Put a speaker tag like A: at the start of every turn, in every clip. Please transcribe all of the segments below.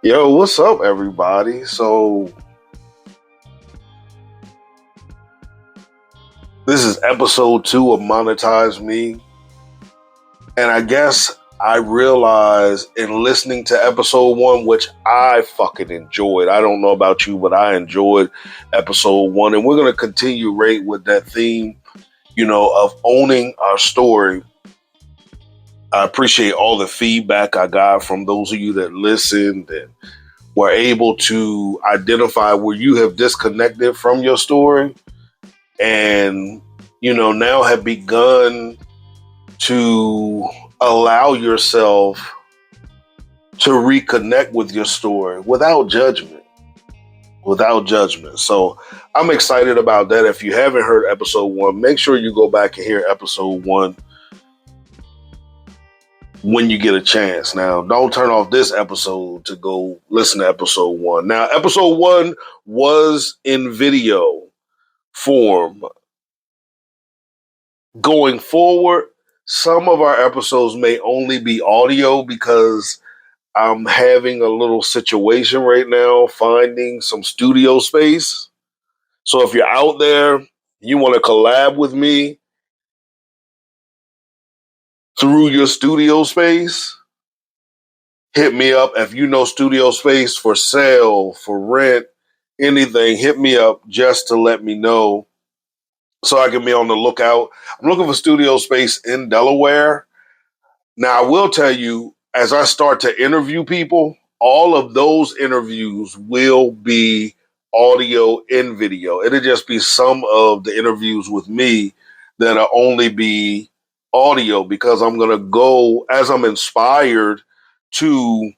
A: Yo, what's up, everybody? So, this is episode 2 of Monetize Me. And I guess I realized in listening to episode 1, which I fucking enjoyed. I don't know about you, but I enjoyed episode 1. And we're going to continue right with that theme, of owning our story. I appreciate all the feedback I got from those of you that listened and were able to identify where you have disconnected from your story and now have begun to allow yourself to reconnect with your story without judgment. So I'm excited about that. If you haven't heard episode 1, make sure you go back and hear episode 1 when you get a chance. Now, don't turn off this episode to go listen to episode 1. Now, episode 1 was in video form. Going forward, some of our episodes may only be audio because I'm having a little situation right now finding some studio space. So if you're out there, you want to collab with me through your studio space, hit me up. If you know studio space for sale, for rent, anything, hit me up just to let me know so I can be on the lookout. I'm looking for studio space in Delaware. Now, I will tell you, as I start to interview people, all of those interviews will be audio and video. It'll just be some of the interviews with me that'll only be audio because I'm going to go, as I'm inspired to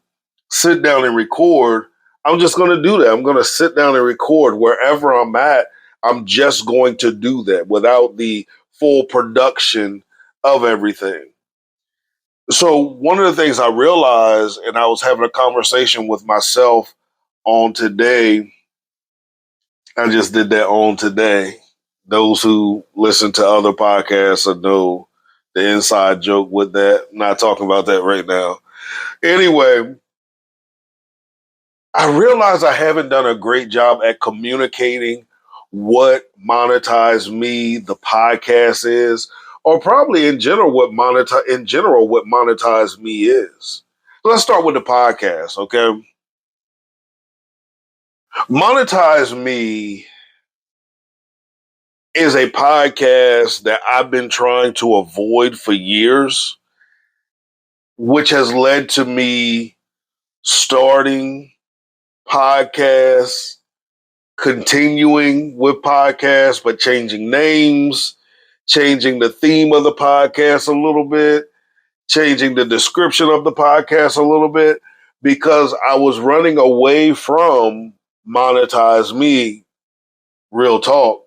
A: sit down and record, I'm just going to do that. I'm going to sit down and record wherever I'm at. I'm just going to do that without the full production of everything. So one of the things I realized, and I was having a conversation with myself on today, I just did that on today. Those who listen to other podcasts will know the inside joke with that. I'm not talking about that right now. Anyway, I realized I haven't done a great job at communicating what Monetize Me, the podcast is, or probably in general what Monetize Me is. Let's start with the podcast, okay? Monetize Me is a podcast that I've been trying to avoid for years, which has led to me starting podcasts, continuing with podcasts, but changing names, changing the theme of the podcast a little bit, changing the description of the podcast a little bit, because I was running away from Monetize Me, real talk.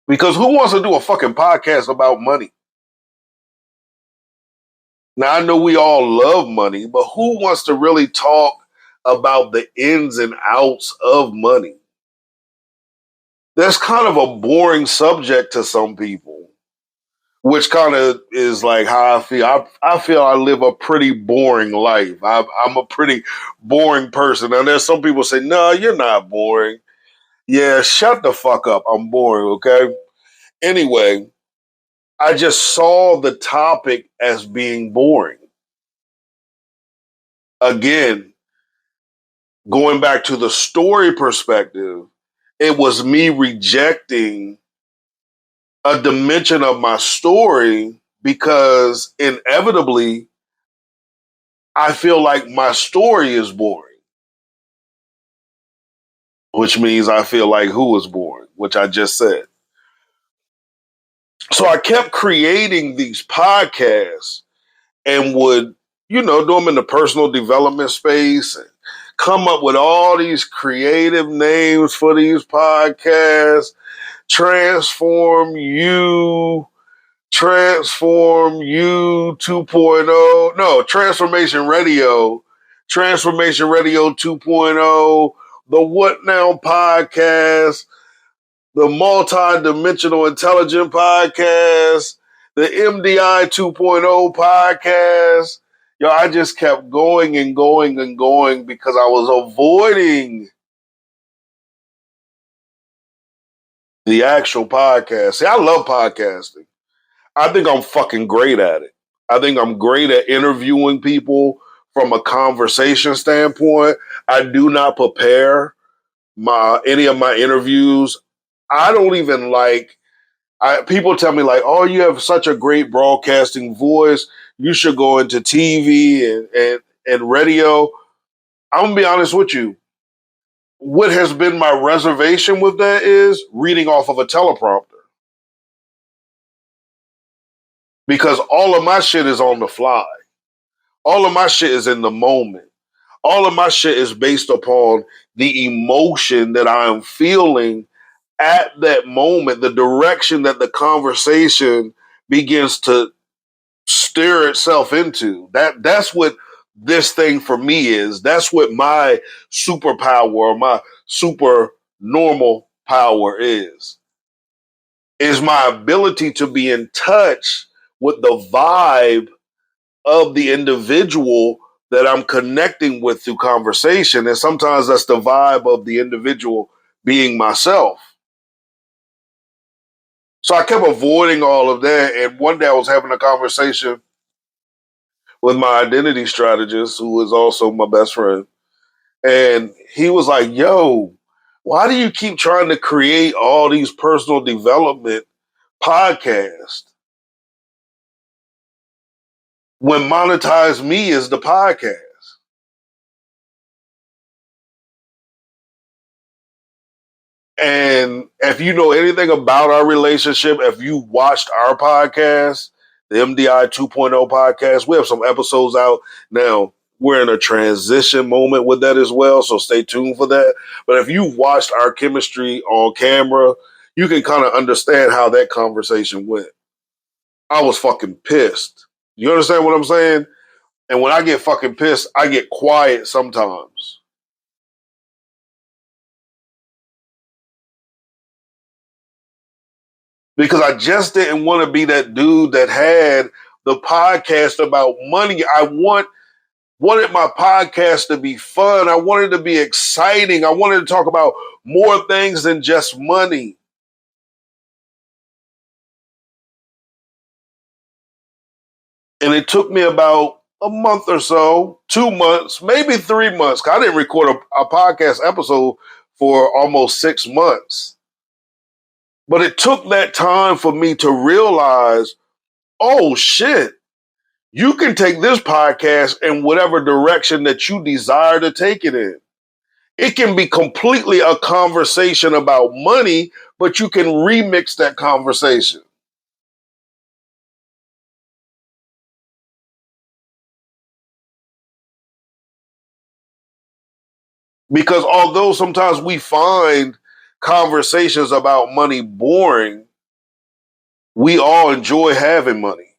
A: Because who wants to do a fucking podcast about money? Now, I know we all love money, but who wants to really talk about the ins and outs of money? That's kind of a boring subject to some people, which kind of is like how I feel. I feel I live a pretty boring life. I'm a pretty boring person. And there's some people say, no, you're not boring. Yeah, shut the fuck up. I'm boring, okay? Anyway, I just saw the topic as being boring. Again, going back to the story perspective, it was me rejecting a dimension of my story because inevitably I feel like my story is boring, which means I feel like who is boring, which I just said. So I kept creating these podcasts and would, do them in the personal development space and come up with all these creative names for these podcasts. Transform You 2.0. No, Transformation Radio 2.0, the What Now podcast, the Multi-Dimensional Intelligent podcast, the MDI 2.0 podcast, Yo, I just kept going and going and going because I was avoiding the actual podcast. See, I love podcasting. I think I'm fucking great at it. I think I'm great at interviewing people from a conversation standpoint. I do not prepare any of my interviews. I don't even like people tell me like, "Oh, you have such a great broadcasting voice. You should go into TV and radio." I'm gonna be honest with you. What has been my reservation with that is reading off of a teleprompter because all of my shit is on the fly. All of my shit is in the moment. All of my shit is based upon the emotion that I am feeling at that moment, the direction that the conversation begins to steer itself into. That's what this thing for me is. That's what my superpower or my super normal power is my ability to be in touch with the vibe of the individual that I'm connecting with through conversation. And sometimes that's the vibe of the individual being myself. So I kept avoiding all of that. And one day I was having a conversation with my identity strategist, who is also my best friend. And he was like, yo, why do you keep trying to create all these personal development podcasts when monetizeME is the podcast? And if you know anything about our relationship, if you watched our podcast, the MDI 2.0 podcast, we have some episodes out now. We're in a transition moment with that as well, so stay tuned for that. But if you watched our chemistry on camera, you can kind of understand how that conversation went. I was fucking pissed. You understand what I'm saying? And when I get fucking pissed, I get quiet sometimes. Because I just didn't want to be that dude that had the podcast about money. Wanted my podcast to be fun. I wanted to be exciting. I wanted to talk about more things than just money. And it took me about a month or so, 2 months, maybe 3 months. I didn't record a podcast episode for almost 6 months. But it took that time for me to realize, oh shit, you can take this podcast in whatever direction that you desire to take it in. It can be completely a conversation about money, but you can remix that conversation. Because although sometimes we find conversations about money boring, we all enjoy having money.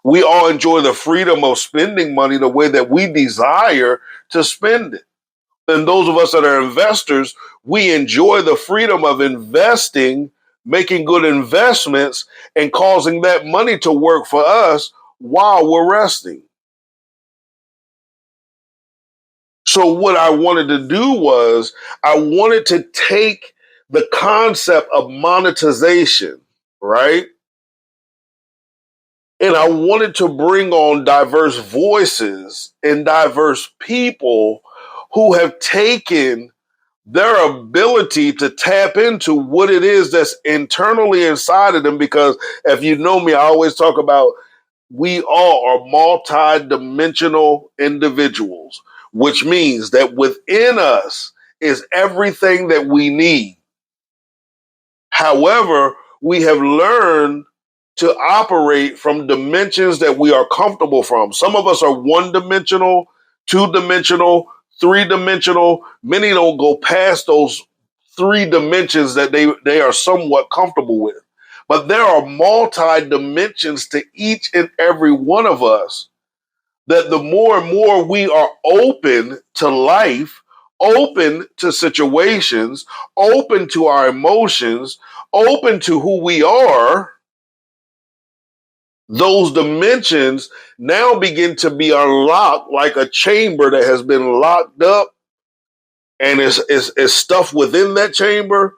A: We all enjoy the freedom of spending money the way that we desire to spend it. And those of us that are investors, we enjoy the freedom of investing, making good investments, and causing that money to work for us while we're resting. So, what I wanted to do was, I wanted to take the concept of monetization, right? And I wanted to bring on diverse voices and diverse people who have taken their ability to tap into what it is that's internally inside of them. Because if you know me, I always talk about we all are multi-dimensional individuals, which means that within us is everything that we need. However, we have learned to operate from dimensions that we are comfortable from. Some of us are one dimensional, two dimensional, three dimensional. Many don't go past those three dimensions that they are somewhat comfortable with. But there are multi dimensions to each and every one of us, that the more and more we are open to life, open to situations, open to our emotions, open to who we are, those dimensions now begin to be unlocked like a chamber that has been locked up and is stuff within that chamber,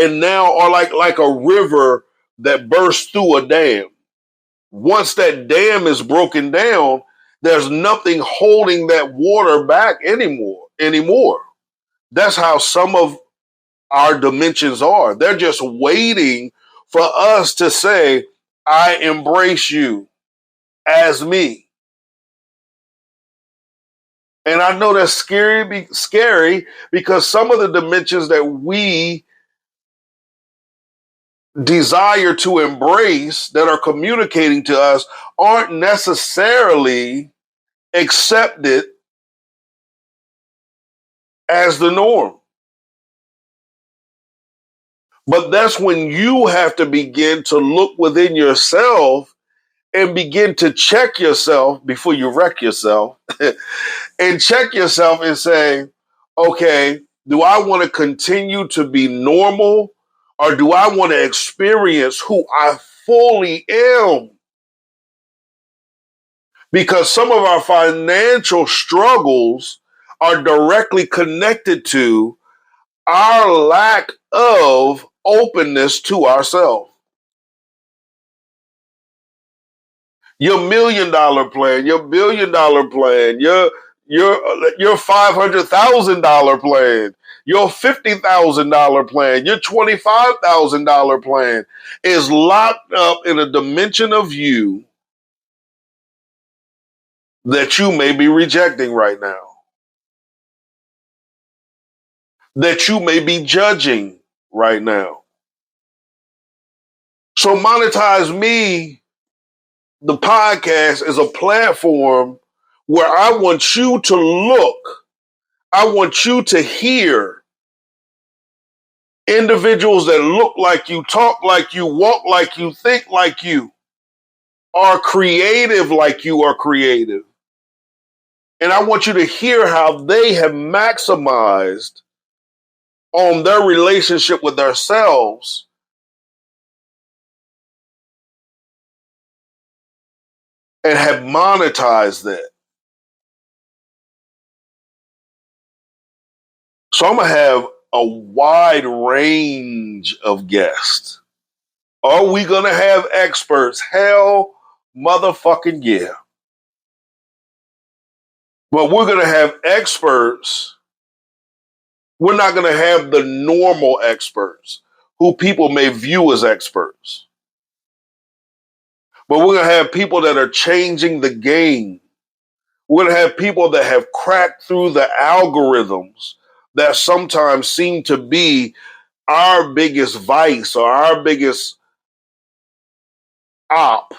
A: and now are like a river that bursts through a dam. Once that dam is broken down, there's nothing holding that water back anymore. That's how some of our dimensions are. They're just waiting for us to say, I embrace you as me. And I know that's scary because some of the dimensions that we desire to embrace that are communicating to us aren't necessarily accepted as the norm. But that's when you have to begin to look within yourself and begin to check yourself before you wreck yourself and check yourself and say, okay, do I want to continue to be normal or do I want to experience who I fully am? Because some of our financial struggles are directly connected to our lack of openness to ourselves. Your $1 million plan, your $1 billion plan, your $500,000 plan, your $50,000 plan, your $25,000 plan is locked up in a dimension of you that you may be rejecting right now, that you may be judging right now. So Monetize Me, the podcast, is a platform where I want you to look, I want you to hear individuals that look like you, talk like you, walk like you, think like you, are creative like you are creative. And I want you to hear how they have maximized on their relationship with themselves and have monetized that. So I'm going to have a wide range of guests. Are we going to have experts? Hell motherfucking yeah. But we're going to have experts. We're not going to have the normal experts who people may view as experts. But we're going to have people that are changing the game. We're going to have people that have cracked through the algorithms that sometimes seem to be our biggest vice or our biggest op.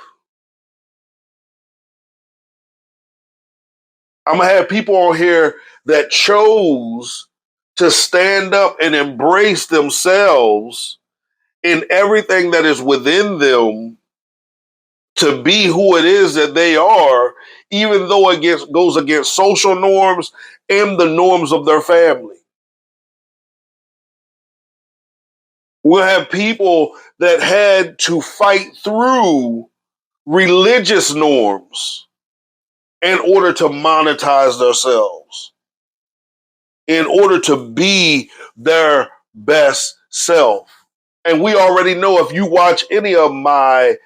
A: I'm going to have people on here that chose to stand up and embrace themselves in everything that is within them to be who it is that they are, even though it goes against social norms and the norms of their family. We'll have people that had to fight through religious norms in order to monetize themselves, in order to be their best self. And we already know, if you watch any of my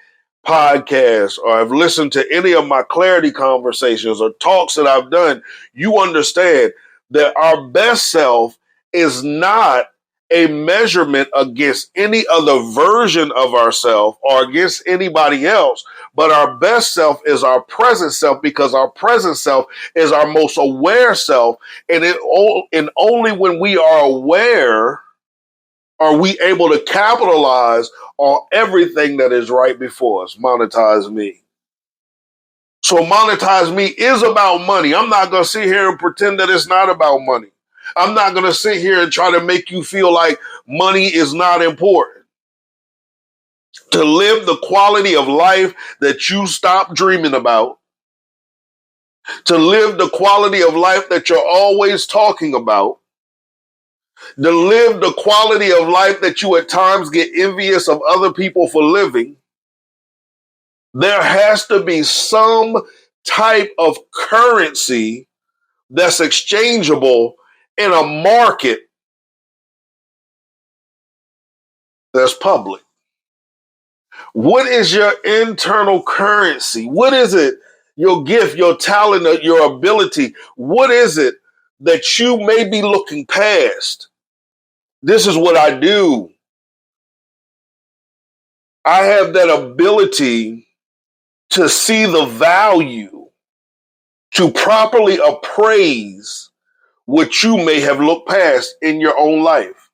A: podcasts or have listened to any of my clarity conversations or talks that I've done, you understand that our best self is not a measurement against any other version of ourselves or against anybody else, but our best self is our present self, because our present self is our most aware self. And only when we are aware are we able to capitalize on everything that is right before us. Monetize Me. So Monetize Me is about money. I'm not going to sit here and pretend that it's not about money. I'm not going to sit here and try to make you feel like money is not important. To live the quality of life that you stopped dreaming about, to live the quality of life that you're always talking about, to live the quality of life that you at times get envious of other people for living, There has to be some type of currency that's exchangeable in a market that's public. What is your internal currency? What is it? Your gift, your talent, your ability. What is it that you may be looking past? This is what I do. I have that ability to see the value, to properly appraise what you may have looked past in your own life.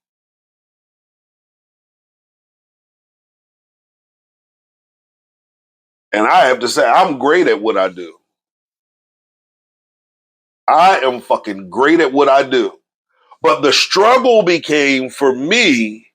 A: And I have to say, I'm great at what I do. I am fucking great at what I do. But the struggle became for me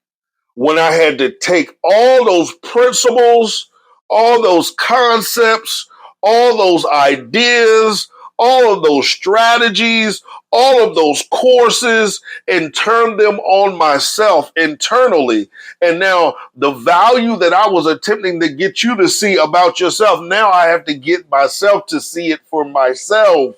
A: when I had to take all those principles, all those concepts, all those ideas, all of those strategies, all of those courses, and turn them on myself internally. And now the value that I was attempting to get you to see about yourself, now I have to get myself to see it for myself.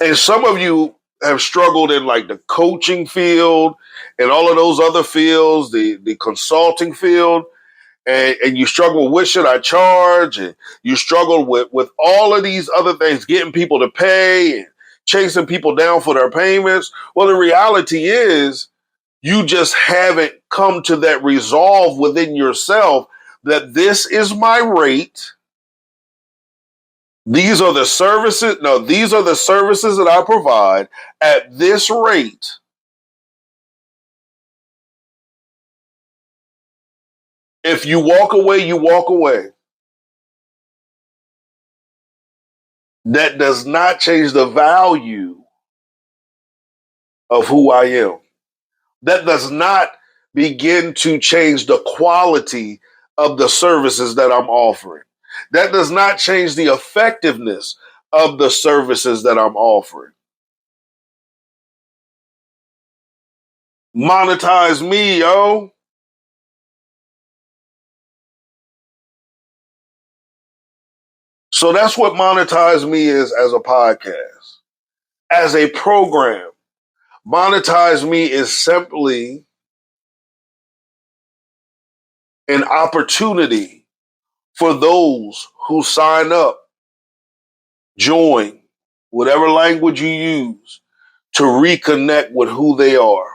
A: And some of you have struggled in like the coaching field and all of those other fields, the consulting field, and you struggle with what should I charge, and you struggle with all of these other things, getting people to pay and chasing people down for their payments. Well, the reality is you just haven't come to that resolve within yourself that this is my rate. These are the services. No, these are the services that I provide at this rate. If you walk away, you walk away. That does not change the value of who I am. That does not begin to change the quality of the services that I'm offering. That does not change the effectiveness of the services that I'm offering. Monetize me, yo. So that's what Monetize Me is as a podcast, as a program. Monetize Me is simply an opportunity for those who sign up, join, whatever language you use, to reconnect with who they are.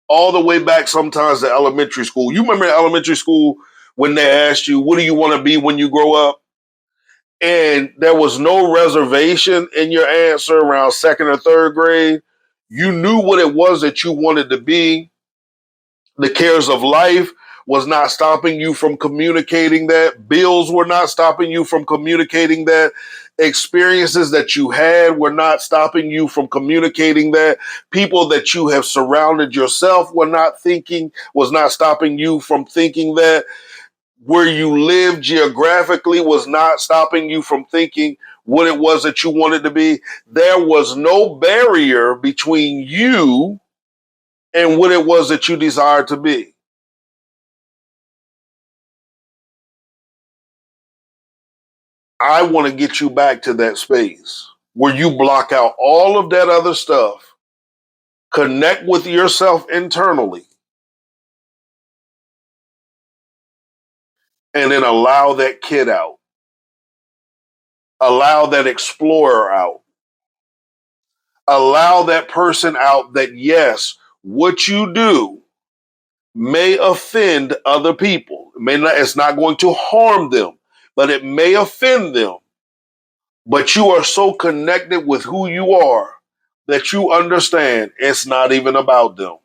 A: All the way back sometimes to elementary school. You remember elementary school when they asked you, what do you want to be when you grow up? And there was no reservation in your answer around second or third grade. You knew what it was that you wanted to be. The cares of life was not stopping you from communicating that. Bills were not stopping you from communicating that. Experiences that you had were not stopping you from communicating that. People that you have surrounded yourself was not stopping you from thinking that. Where you live geographically was not stopping you from thinking what it was that you wanted to be. There was no barrier between you and what it was that you desired to be. I want to get you back to that space where you block out all of that other stuff, connect with yourself internally, and then allow that kid out, allow that explorer out, allow that person out that, yes, what you do may offend other people. It's not going to harm them, but it may offend them. But you are so connected with who you are that you understand it's not even about them.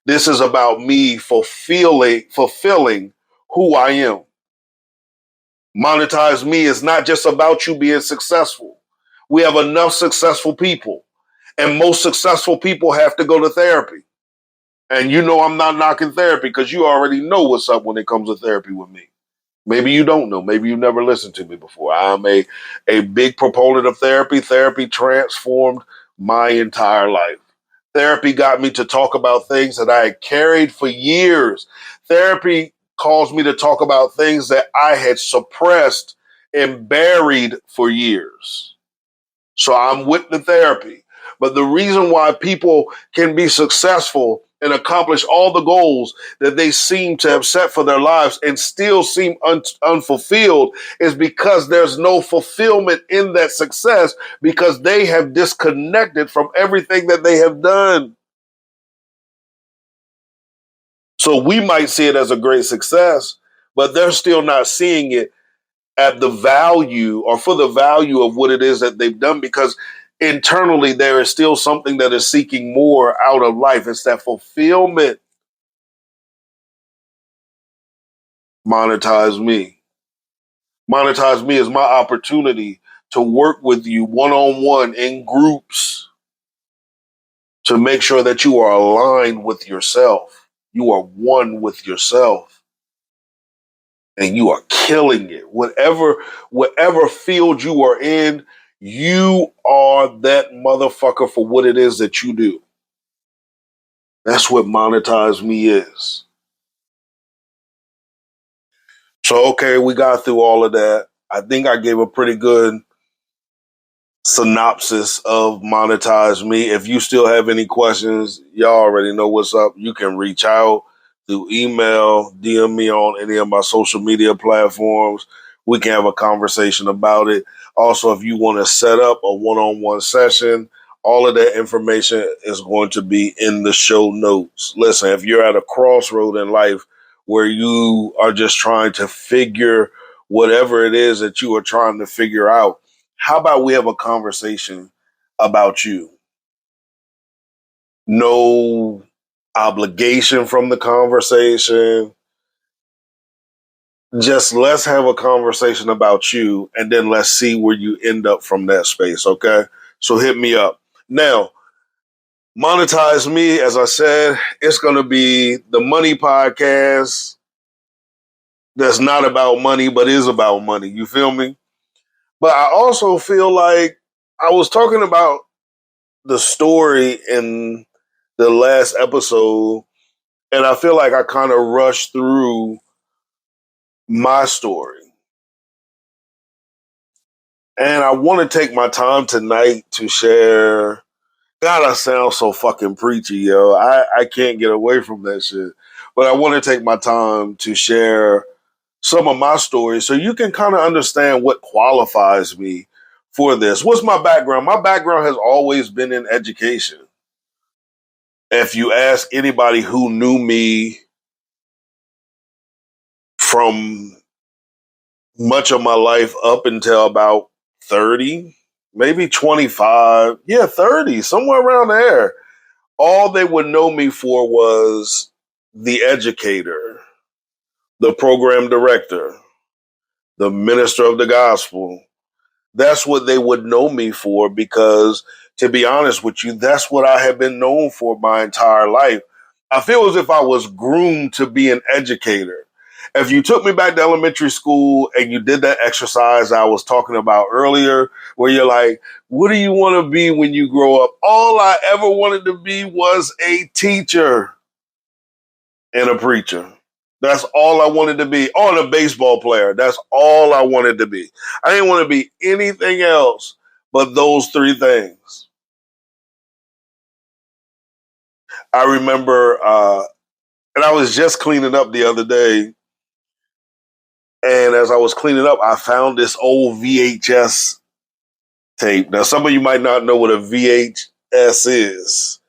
A: This is about me fulfilling who I am. Monetize Me is not just about you being successful. We have enough successful people, and most successful people have to go to therapy. And you know I'm not knocking therapy because you already know what's up when it comes to therapy with me. Maybe you don't know. Maybe you never listened to me before. I'm a big proponent of therapy. Therapy transformed my entire life. Therapy got me to talk about things that I had carried for years. Therapy caused me to talk about things that I had suppressed and buried for years. So I'm with the therapy. But the reason why people can be successful and accomplish all the goals that they seem to have set for their lives and still seem unfulfilled is because there's no fulfillment in that success because they have disconnected from everything that they have done. So we might see it as a great success, but they're still not seeing it at the value or for the value of what it is that they've done because internally there is still something that is seeking more out of life. It's that fulfillment. Monetize me. Monetize me is my opportunity to work with you one-on-one in groups to make sure that you are aligned with yourself. You are one with yourself and you are killing it. Whatever field you are in, you are that motherfucker for what it is that you do. That's what monetize me is. So, okay, we got through all of that. I think I gave a pretty good synopsis of monetize me. If you still have any questions, y'all already know what's up. You can reach out through email, DM me on any of my social media platforms. We can have a conversation about it. Also, if you want to set up a one-on-one session, all of that information is going to be in the show notes. Listen, if you're at a crossroad in life where you are just trying to figure whatever it is that you are trying to figure out, how about we have a conversation about you? No obligation from the conversation. Just let's have a conversation about you and then let's see where you end up from that space, okay? So hit me up. Now, monetize me, as I said, it's going to be the money podcast that's not about money, but is about money. You feel me? But I also feel like I was talking about the story in the last episode, and I feel like I kind of rushed through my story. And I want to take my time tonight to share. God, I sound so fucking preachy, yo. I can't get away from that shit. But I want to take my time to share some of my stories so you can kind of understand what qualifies me for this. What's my background? My background has always been in education. If you ask anybody who knew me from much of my life up until about 30, maybe 25. Yeah, 30, somewhere around there. All they would know me for was the educator, the program director, the minister of the gospel. That's what they would know me for because, to be honest with you, that's what I have been known for my entire life. I feel as if I was groomed to be an educator. If you took me back to elementary school and you did that exercise I was talking about earlier, where you're like, what do you want to be when you grow up? All I ever wanted to be was a teacher and a preacher. That's all I wanted to be. Oh, and a baseball player. That's all I wanted to be. I didn't want to be anything else but those three things. I remember, and I was just cleaning up the other day. And as I was cleaning up, I found this old VHS tape. Now, some of you might not know what a VHS is.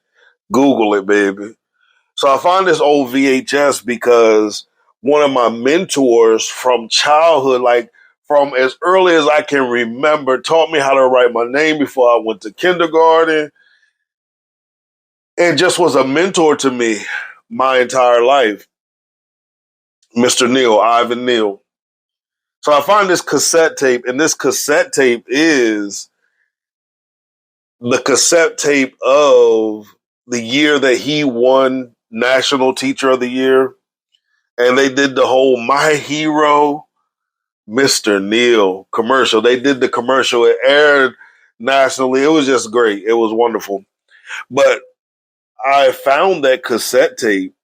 A: Google it, baby. So I found this old VHS because one of my mentors from childhood, like from as early as I can remember, taught me how to write my name before I went to kindergarten and just was a mentor to me my entire life. Mr. Neal, Ivan Neal. So I find this cassette tape, and this cassette tape is the cassette tape of the year that he won National Teacher of the Year. And they did the whole My Hero, Mr. Neal commercial. They did the commercial. It aired nationally. It was just great. It was wonderful. But I found that cassette tape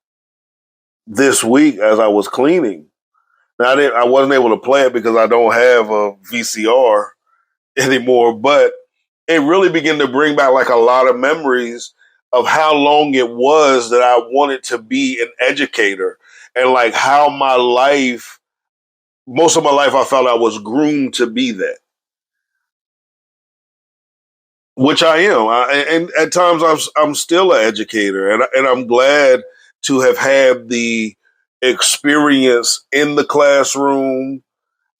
A: this week as I was cleaning. Now I wasn't able to play it because I don't have a VCR anymore, but it really began to bring back like a lot of memories of how long it was that I wanted to be an educator, and like how most of my life, I felt I was groomed to be that, which I am. And at times I'm still an educator, and I'm glad to have had the experience in the classroom,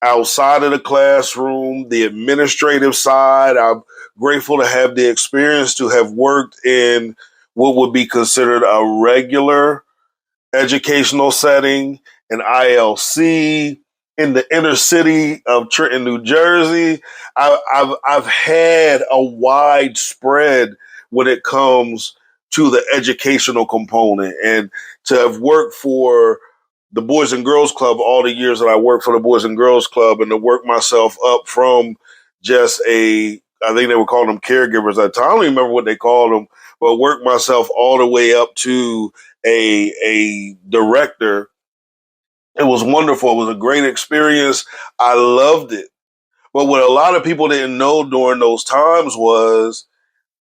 A: outside of the classroom, the administrative side. I'm grateful to have the experience to have worked in what would be considered a regular educational setting, an ILC in the inner city of Trenton, New Jersey. I've had a wide spread when it comes to the educational component, and to have worked for the Boys and Girls Club all the years that I worked for the Boys and Girls Club, and to work myself up from just I think they were calling them caregivers at the time. I don't even remember what they called them, but work myself all the way up to a director. It was wonderful. It was a great experience. I loved it. But what a lot of people didn't know during those times was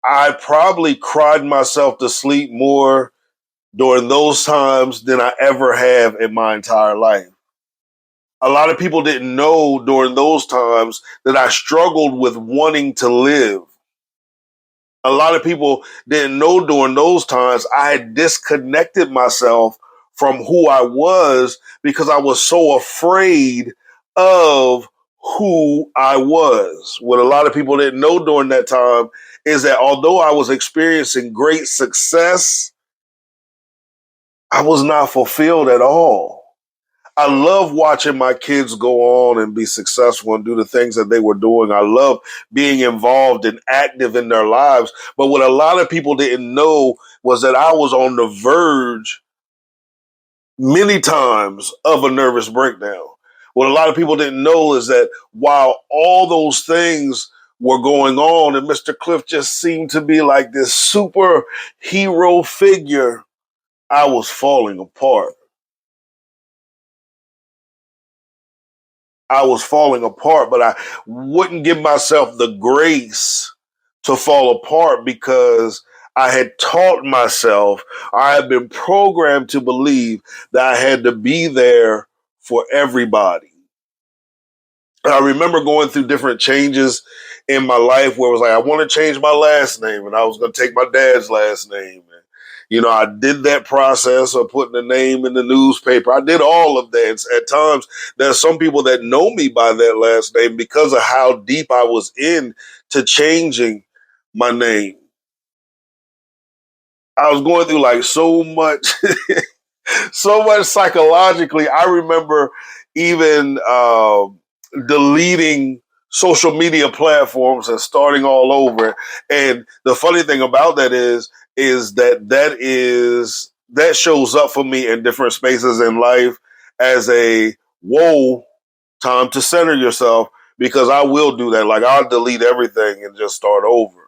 A: I probably cried myself to sleep more during those times than I ever have in my entire life. A lot of people didn't know during those times that I struggled with wanting to live. A lot of people didn't know during those times I had disconnected myself from who I was because I was so afraid of who I was. What a lot of people didn't know during that time is that although I was experiencing great success, I was not fulfilled at all. I love watching my kids go on and be successful and do the things that they were doing. I love being involved and active in their lives. But what a lot of people didn't know was that I was on the verge many times of a nervous breakdown. What a lot of people didn't know is that while all those things were going on, and Mr. Cliff just seemed to be like this superhero figure, I was falling apart. I was falling apart, but I wouldn't give myself the grace to fall apart because I had taught myself, I had been programmed to believe that I had to be there for everybody. I remember going through different changes in my life where it was like, I want to change my last name, and I was going to take my dad's last name. And, I did that process of putting the name in the newspaper. I did all of that. At times, there's some people that know me by that last name because of how deep I was in to changing my name. I was going through like so much so much psychologically. I remember even deleting social media platforms and starting all over. And the funny thing about that is that shows up for me in different spaces in life as a whoa, time to center yourself, because I will do that. Like I'll delete everything and just start over.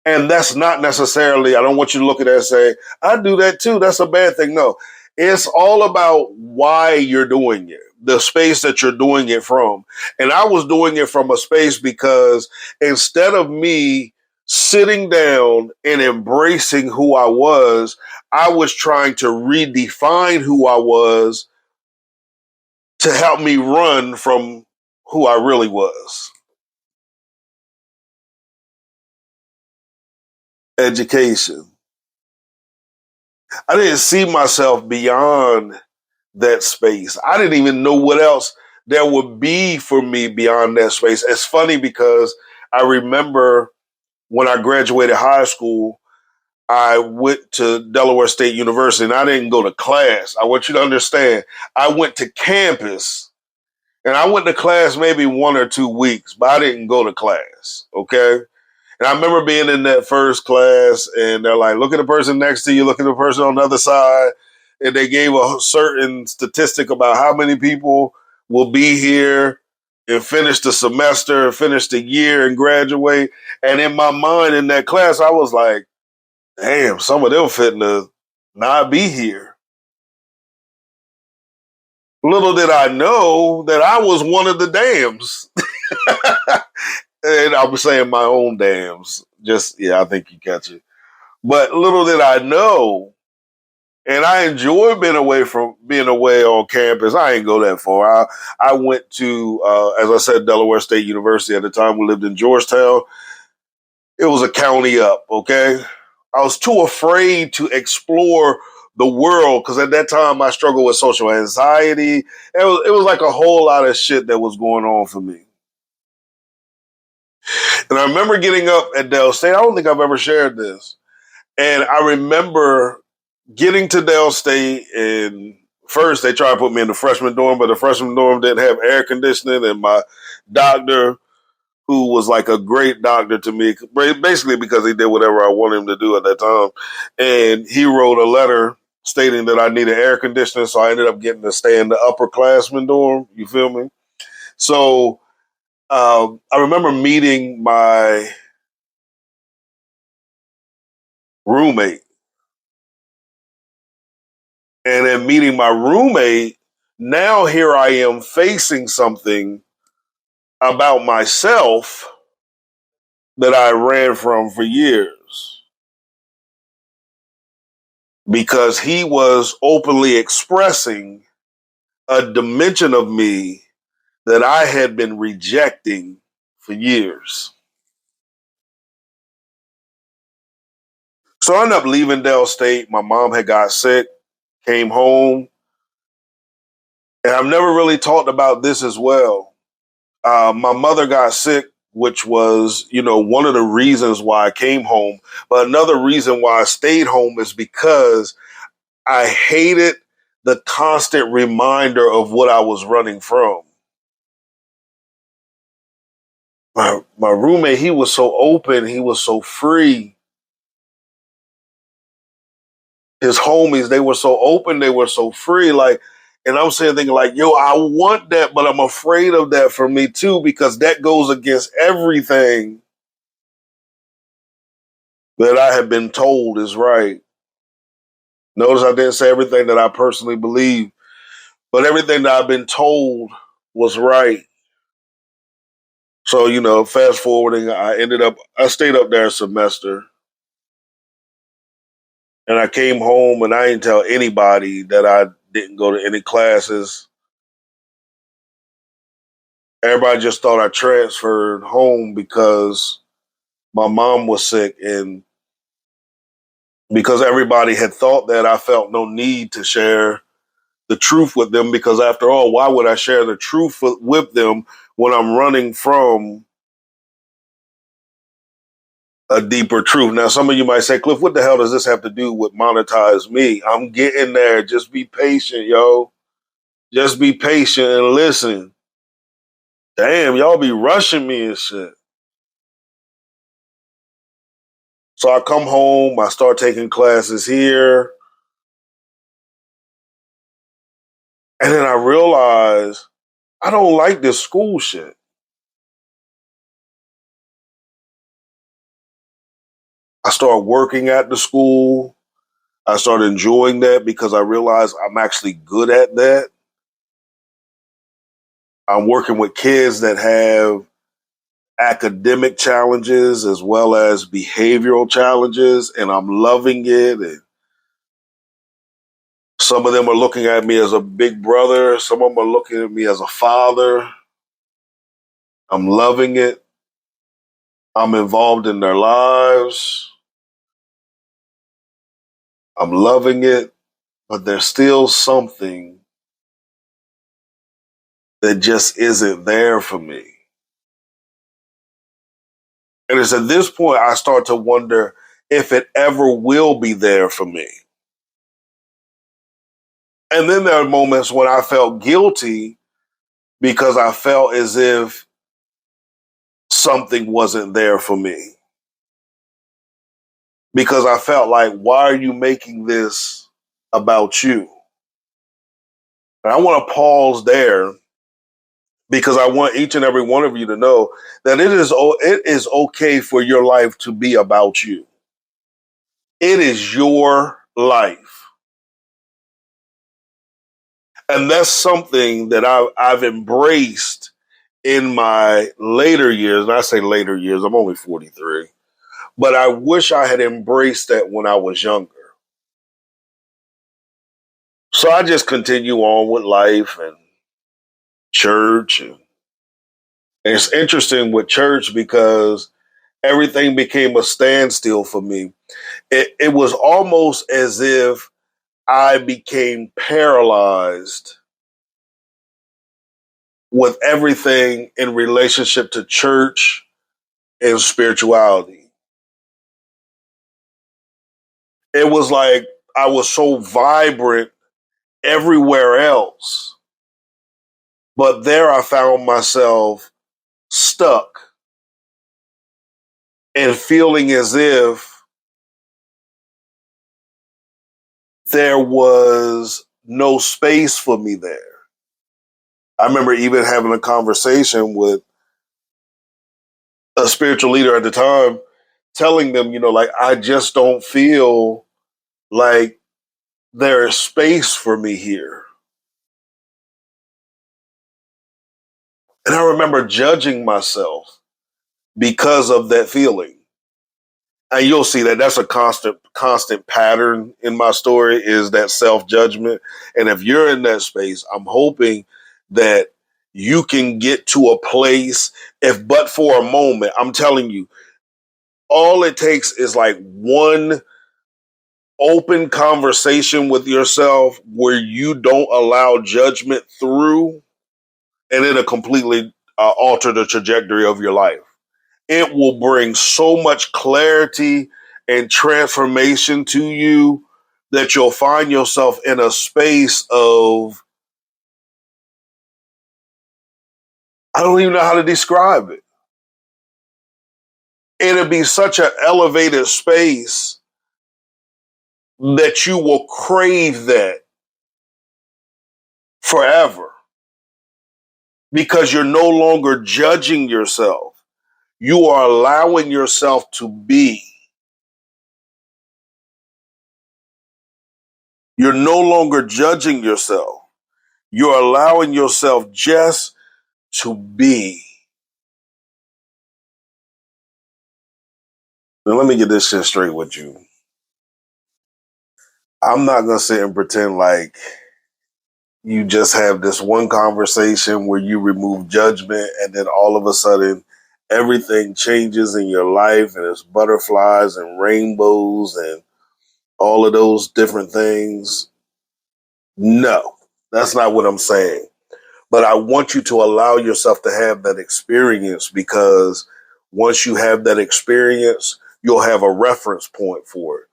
A: And that's not necessarily, I don't want you to look at that and say, I do that too. That's a bad thing. No, it's all about why you're doing it, the space that you're doing it from. And I was doing it from a space because instead of me sitting down and embracing who I was trying to redefine who I was to help me run from who I really was. Education. I didn't see myself beyond that space. I didn't even know what else there would be for me beyond that space. It's funny because I remember when I graduated high school, I went to Delaware State University and I didn't go to class. I want you to understand, I went to campus and I went to class maybe 1 or 2 weeks, but I didn't go to class. Okay. And I remember being in that first class and they're like, look at the person next to you, look at the person on the other side. And they gave a certain statistic about how many people will be here and finish the semester, finish the year and graduate. And in my mind in that class, I was like, damn, some of them fitting to not be here. Little did I know that I was one of the dams. And I'm saying my own dams. Just, yeah, I think you catch it. But little did I know, and I enjoy being away on campus. I ain't go that far. I went to, as I said, Delaware State University at the time. We lived in Georgetown. It was a county up, okay? I was too afraid to explore the world because at that time I struggled with social anxiety. It was like a whole lot of shit that was going on for me. And I remember getting up at Dell State. I don't think I've ever shared this. And I remember getting to Dell State, and first they tried to put me in the freshman dorm, but the freshman dorm didn't have air conditioning. And my doctor, who was like a great doctor to me, basically because he did whatever I wanted him to do at that time, and he wrote a letter stating that I needed air conditioning, so I ended up getting to stay in the upperclassman dorm. You feel me? So I remember meeting my roommate. And then meeting my roommate, now here I am facing something about myself that I ran from for years because he was openly expressing a dimension of me that I had been rejecting for years. So I ended up leaving Dell State. My mom had got sick, came home, and I've never really talked about this as well. My mother got sick, which was, one of the reasons why I came home. But another reason why I stayed home is because I hated the constant reminder of what I was running from. My roommate, he was so open, he was so free. His homies, they were so open, they were so free. Like, and I'm saying, thinking like, yo, I want that, but I'm afraid of that for me too, because that goes against everything that I have been told is right. Notice I didn't say everything that I personally believe, but everything that I've been told was right. So, fast forwarding, I stayed up there a semester, and I came home and I didn't tell anybody that I didn't go to any classes. Everybody just thought I transferred home because my mom was sick, and because everybody had thought that, I felt no need to share the truth with them, because after all, why would I share the truth with them when I'm running from a deeper truth? Now, some of you might say, Cliff, what the hell does this have to do with monetizeME? I'm getting there. Just be patient, yo. Just be patient and listen. Damn, y'all be rushing me and shit. So I come home, I start taking classes here, and then I realize I don't like this school shit. I start working at the school. I start enjoying that because I realize I'm actually good at that. I'm working with kids that have academic challenges as well as behavioral challenges, and I'm loving it. And some of them are looking at me as a big brother. Some of them are looking at me as a father. I'm loving it. I'm involved in their lives. I'm loving it, but there's still something that just isn't there for me. And it's at this point I start to wonder if it ever will be there for me. And then there are moments when I felt guilty because I felt as if something wasn't there for me. Because I felt like, why are you making this about you? And I want to pause there because I want each and every one of you to know that it is okay for your life to be about you. It is your life. And that's something that I've embraced in my later years. And I say later years, I'm only 43. But I wish I had embraced that when I was younger. So I just continue on with life and church. And it's interesting with church because everything became a standstill for me. It was almost as if I became paralyzed with everything in relationship to church and spirituality. It was like I was so vibrant everywhere else, but there I found myself stuck and feeling as if there was no space for me there. I remember even having a conversation with a spiritual leader at the time, telling them, like, I just don't feel like there is space for me here. And I remember judging myself because of that feeling. And you'll see that that's a constant pattern in my story is that self-judgment. And if you're in that space, I'm hoping that you can get to a place, if but for a moment. I'm telling you, all it takes is like one open conversation with yourself where you don't allow judgment through, and it'll completely alter the trajectory of your life. It will bring so much clarity and transformation to you that you'll find yourself in a space of, I don't even know how to describe it. It'll be such an elevated space that you will crave that forever because you're no longer judging yourself. You are allowing yourself to be. You're no longer judging yourself. You're allowing yourself just to be. Now, let me get this shit straight with you. I'm not going to sit and pretend like you just have this one conversation where you remove judgment and then all of a sudden everything changes in your life and it's butterflies and rainbows and all of those different things. No, that's not what I'm saying. But I want you to allow yourself to have that experience because once you have that experience, you'll have a reference point for it.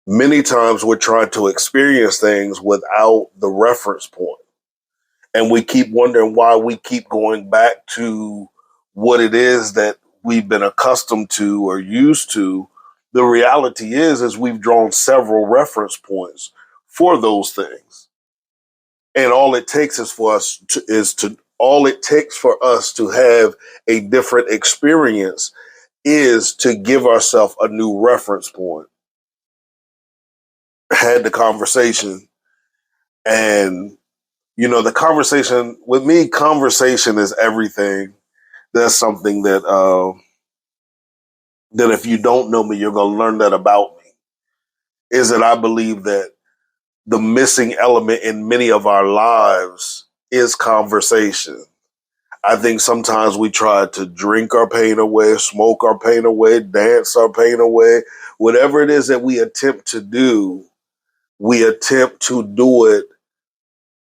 A: Many times we're trying to experience things without the reference point. And we keep wondering why we keep going back to what it is that we've been accustomed to or used to. The reality is we've drawn several reference points for those things. And all it takes is for us all it takes for us to have a different experience is to give ourselves a new reference point. Had the conversation and the conversation with me, conversation is everything. That's something that if you don't know me, you're going to learn that about me, is that I believe that the missing element in many of our lives is conversation. I think sometimes we try to drink our pain away, smoke our pain away, dance our pain away. Whatever it is that we attempt to do, we attempt to do it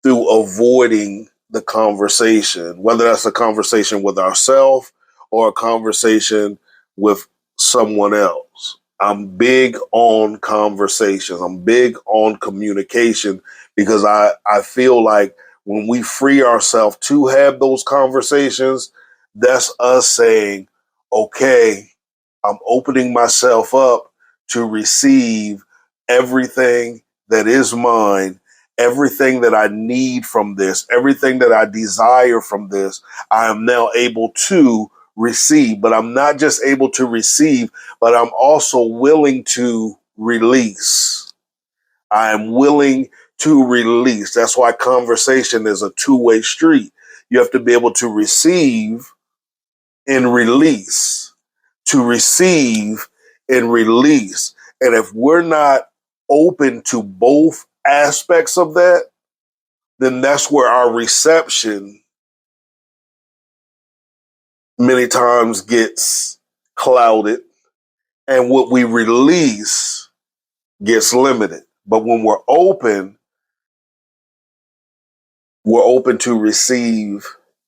A: through avoiding the conversation, whether that's a conversation with ourselves or a conversation with someone else. I'm big on conversations. I'm big on communication because I feel like when we free ourselves to have those conversations, that's us saying, okay, I'm opening myself up to receive everything that is mine, everything that I need from this, everything that I desire from this. I am now able to receive, but I'm not just able to receive, but I'm also willing to release. I am willing to release. That's why conversation is a two-way street. You have to be able to receive and release, to receive and release. And if we're not open to both aspects of that, then that's where our reception many times gets clouded and what we release gets limited. But when we're open to receive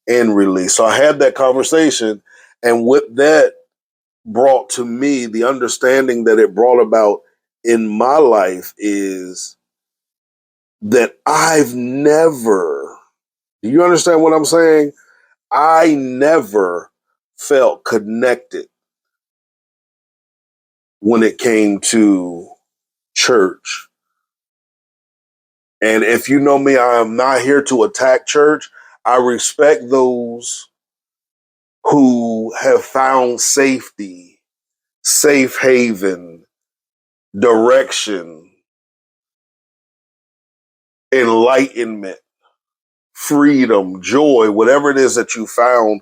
A: and release. So I had that conversation, and what that brought to me, the understanding that it brought about in my life is that I've never, do you understand what I'm saying? I never felt connected when it came to church. And if you know me, I am not here to attack church. I respect those who have found safety, safe haven, direction, enlightenment, freedom, joy, whatever it is that you found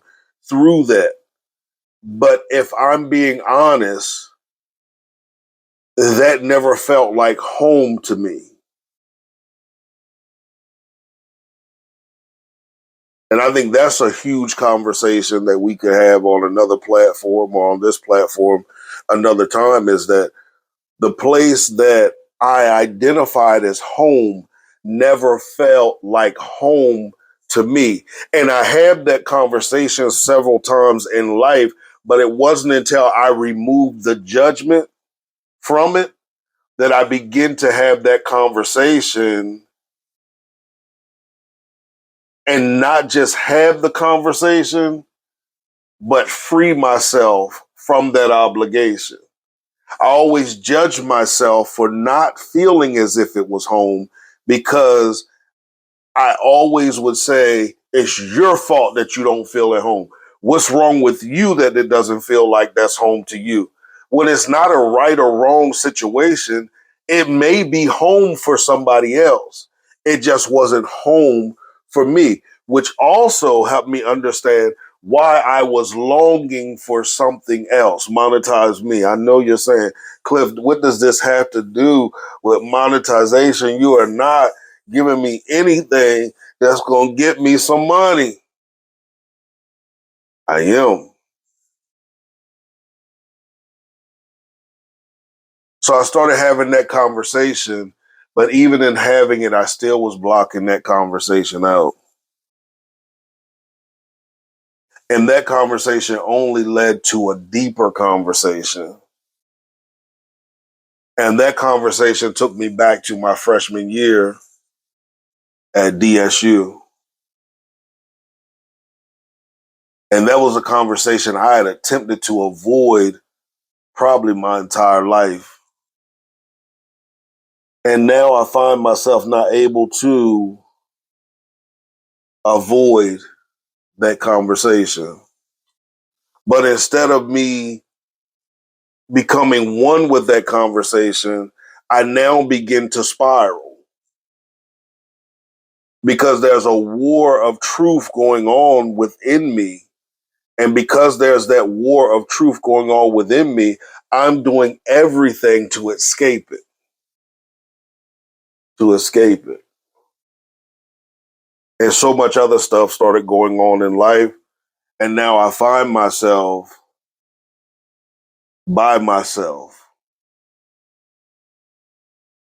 A: through that. But if I'm being honest, that never felt like home to me. And I think that's a huge conversation that we could have on another platform or on this platform another time, is that the place that I identified as home never felt like home to me. And I had that conversation several times in life, but it wasn't until I removed the judgment from it that I begin to have that conversation and not just have the conversation, but free myself from that obligation. I always judge myself for not feeling as if it was home because I always would say, it's your fault that you don't feel at home. What's wrong with you that it doesn't feel like that's home to you? When it's not a right or wrong situation, it may be home for somebody else. It just wasn't home for me, which also helped me understand why I was longing for something else. Monetize me. I know you're saying, Cliff, what does this have to do with monetization? You are not giving me anything that's going to get me some money. I am. So I started having that conversation, but even in having it, I still was blocking that conversation out. And that conversation only led to a deeper conversation. And that conversation took me back to my freshman year at DSU. And that was a conversation I had attempted to avoid probably my entire life. And now I find myself not able to avoid that conversation. But instead of me becoming one with that conversation, I now begin to spiral because there's a war of truth going on within me. And because there's that war of truth going on within me, I'm doing everything to escape it, to escape it. And so much other stuff started going on in life. And now I find myself by myself,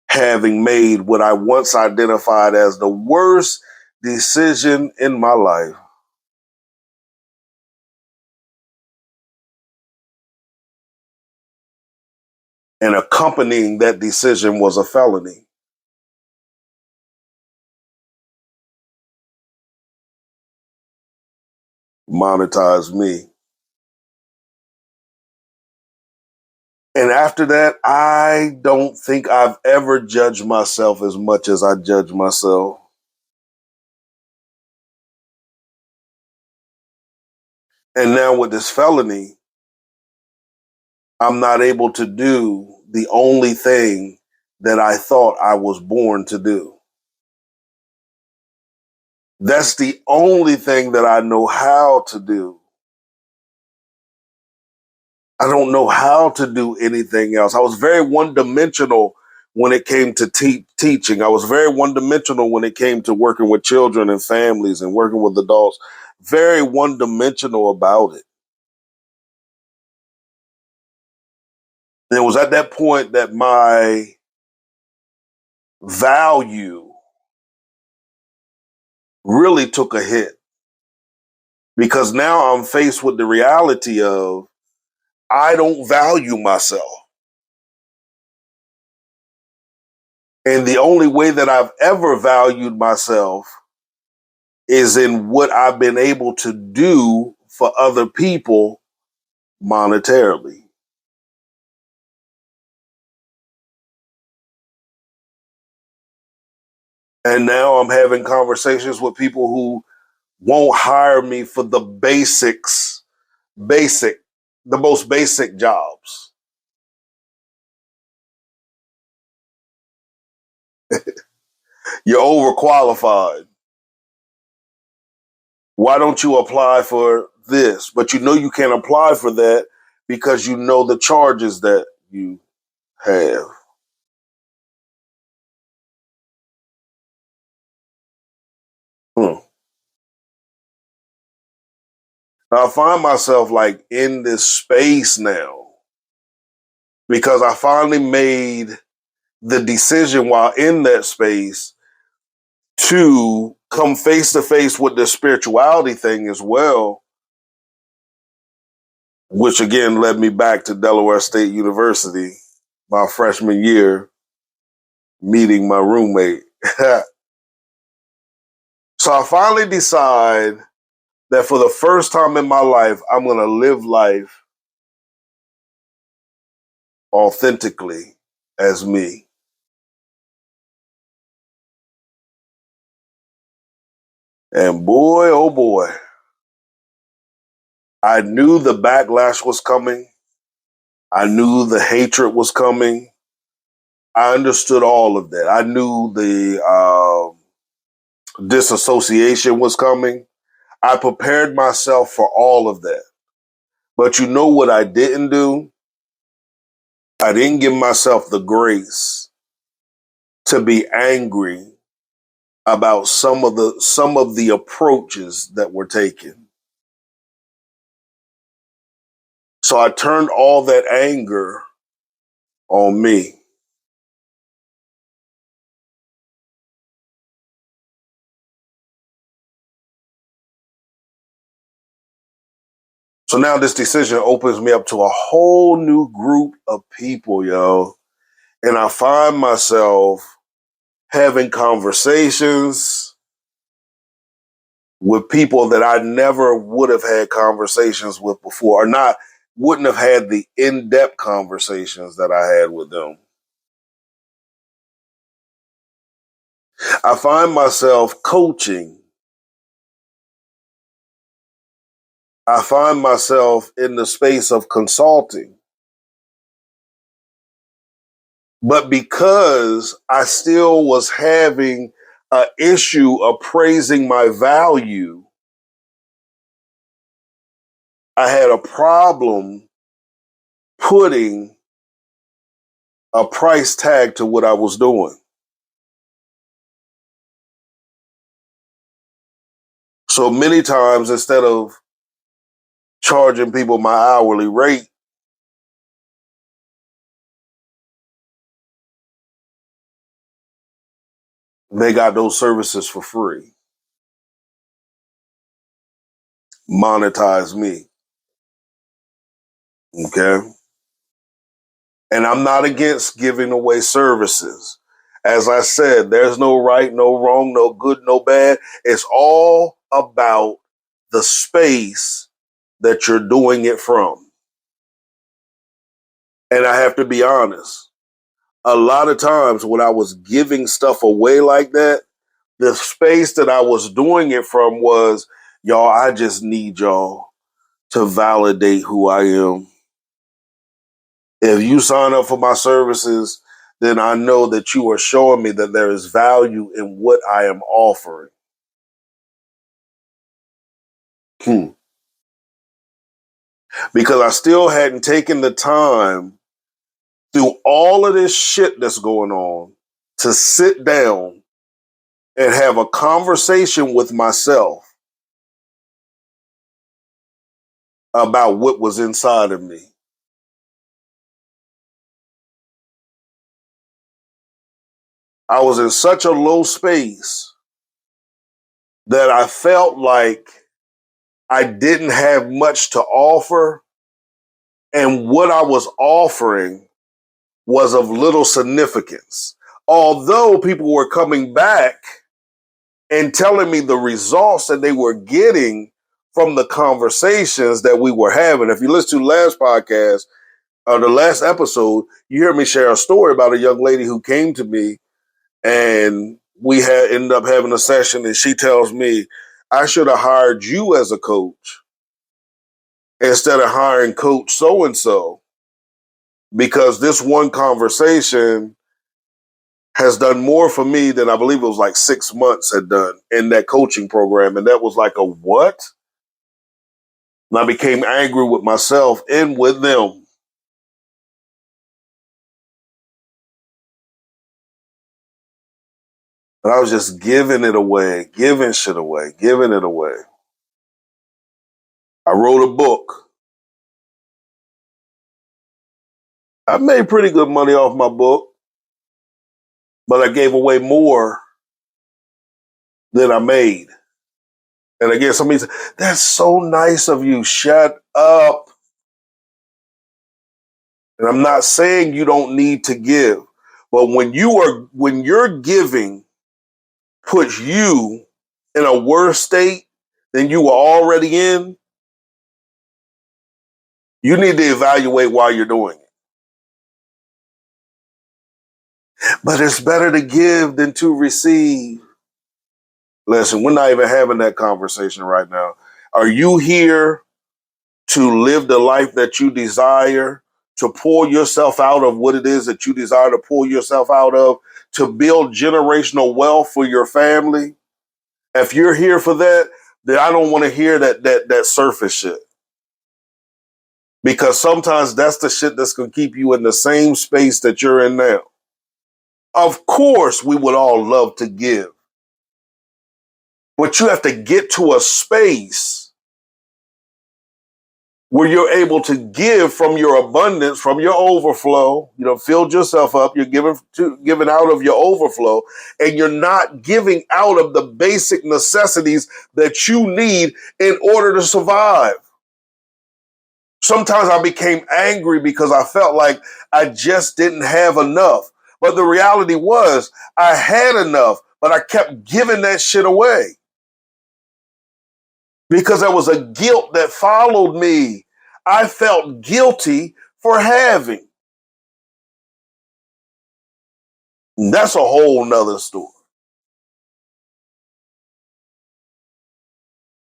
A: having made what I once identified as the worst decision in my life. And accompanying that decision was a felony. Monetize me. And after that, I don't think I've ever judged myself as much as I judge myself. And now with this felony, I'm not able to do the only thing that I thought I was born to do. That's the only thing that I know how to do. I don't know how to do anything else. I was very one-dimensional when it came to teaching. I was very one-dimensional when it came to working with children and families and working with adults. Very one-dimensional about it. And it was at that point that my value really took a hit, because now I'm faced with the reality of I don't value myself. And the only way that I've ever valued myself is in what I've been able to do for other people monetarily. And now I'm having conversations with people who won't hire me for the the most basic jobs. You're overqualified. Why don't you apply for this? But you know you can't apply for that because you know the charges that you have. Hmm. Now I find myself like in this space now because I finally made the decision while in that space to come face to face with the spirituality thing as well, which again led me back to Delaware State University my freshman year, meeting my roommate. So I finally decide that for the first time in my life, I'm going to live life authentically as me. And boy, oh boy, I knew the backlash was coming. I knew the hatred was coming. I understood all of that. I knew the disassociation was coming. I prepared myself for all of that. But you know what I didn't do? I didn't give myself the grace to be angry about some of the approaches that were taken. So I turned all that anger on me. So now this decision opens me up to a whole new group of people, yo. And I find myself having conversations with people that I never would have had conversations with before, or not wouldn't have had the in-depth conversations that I had with them. I find myself coaching. I find myself in the space of consulting. But because I still was having an issue appraising my value, I had a problem putting a price tag to what I was doing. So many times, instead of charging people my hourly rate, they got those services for free. Monetize me. Okay. And I'm not against giving away services. As I said, there's no right, no wrong, no good, no bad. It's all about the space that you're doing it from. And I have to be honest, a lot of times when I was giving stuff away like that, the space that I was doing it from was, y'all, I just need y'all to validate who I am. If you sign up for my services, then I know that you are showing me that there is value in what I am offering. Because I still hadn't taken the time through all of this shit that's going on to sit down and have a conversation with myself about what was inside of me. I was in such a low space that I felt like I didn't have much to offer, and what I was offering was of little significance. Although people were coming back and telling me the results that they were getting from the conversations that we were having. If you listen to the last podcast or the last episode, you hear me share a story about a young lady who came to me, and we had ended up having a session, and she tells me, I should have hired you as a coach instead of hiring coach so-and-so, because this one conversation has done more for me than I believe it was like 6 months had done in that coaching program. And that was like a what? And I became angry with myself and with them. And I was just giving it away, giving shit away, giving it away. I wrote a book. I made pretty good money off my book, but I gave away more than I made. And again, somebody said, that's so nice of you. Shut up. And I'm not saying you don't need to give, but when you're giving puts you in a worse state than you were already in, you need to evaluate why you're doing it. But it's better to give than to receive. Listen, we're not even having that conversation right now. Are you here to live the life that you desire, to pull yourself out of what it is that you desire to pull yourself out of, to build generational wealth for your family? If you're here for that, then I don't want to hear that surface shit. Because sometimes that's the shit that's going to keep you in the same space that you're in now. Of course, we would all love to give. But you have to get to a space where you're able to give from your abundance, from your overflow. You know, filled yourself up. You're giving out of your overflow, and you're not giving out of the basic necessities that you need in order to survive. Sometimes I became angry because I felt like I just didn't have enough. But the reality was I had enough, but I kept giving that shit away because there was a guilt that followed me. I felt guilty for having. And that's a whole nother story.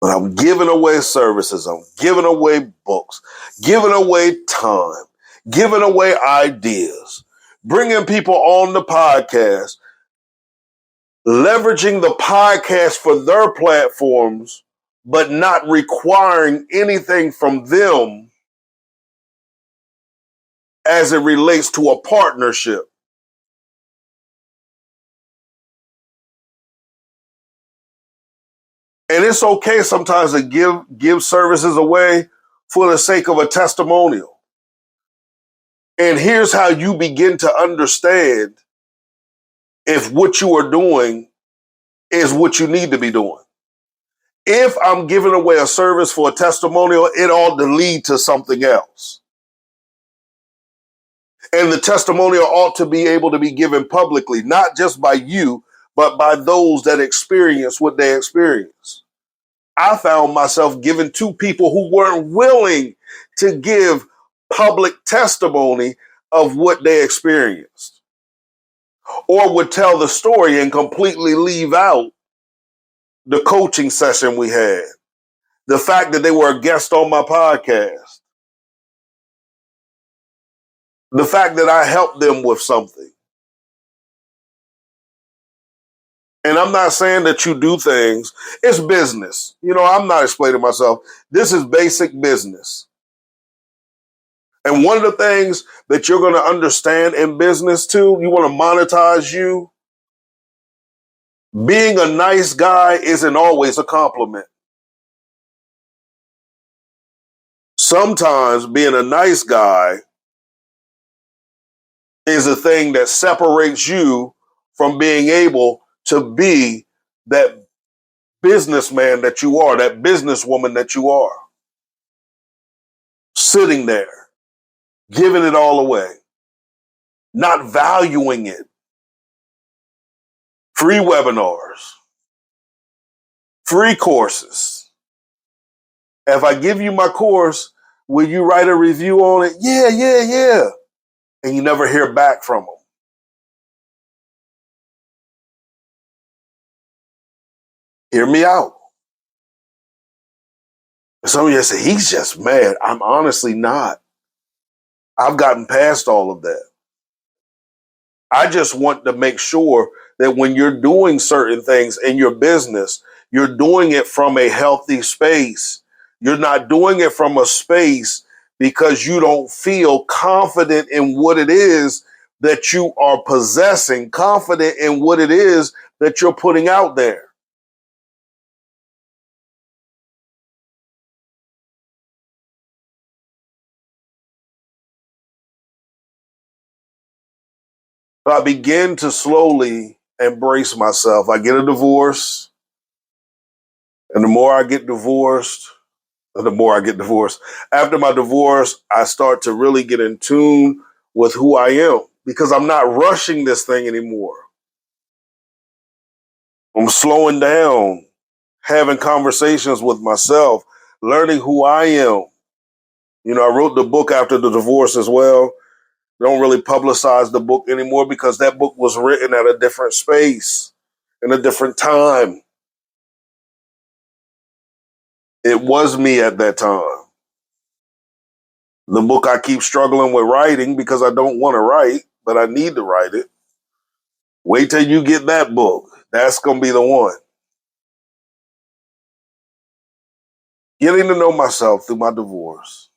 A: But I'm giving away services. I'm giving away books, giving away time, giving away ideas, bringing people on the podcast, leveraging the podcast for their platforms, but not requiring anything from them as it relates to a partnership. And it's okay sometimes to give services away for the sake of a testimonial. And here's how you begin to understand if what you are doing is what you need to be doing. If I'm giving away a service for a testimonial, it ought to lead to something else. And the testimonial ought to be able to be given publicly, not just by you, but by those that experience what they experience. I found myself giving to people who weren't willing to give public testimony of what they experienced, or would tell the story and completely leave out the coaching session we had, The fact that they were a guest on my podcast. The fact that I helped them with something. And I'm not saying that you do things. It's business. I'm not explaining myself. This is basic business. And one of the things that you're going to understand in business too, you want to monetize you. Being a nice guy isn't always a compliment. Sometimes being a nice guy is a thing that separates you from being able to be that businessman that you are, that businesswoman that you are. Sitting there, giving it all away, not valuing it. Free webinars, free courses. If I give you my course, will you write a review on it? Yeah. And you never hear back from them. Hear me out. Some of you say, he's just mad. I'm honestly not. I've gotten past all of that. I just want to make sure that when you're doing certain things in your business, you're doing it from a healthy space. You're not doing it from a space because you don't feel confident in what it is that you are possessing, confident in what it is that you're putting out there. So I begin to slowly embrace myself. I get a divorce, and the more I get divorced, the more I get divorced. After my divorce, I start to really get in tune with who I am because I'm not rushing this thing anymore. I'm slowing down, having conversations with myself, learning who I am. I wrote the book after the divorce as well. Don't really publicize the book anymore because that book was written at a different space, in a different time. It was me at that time. The book I keep struggling with writing because I don't want to write, but I need to write it. Wait till you get that book. That's going to be the one. Getting to know myself through my divorce.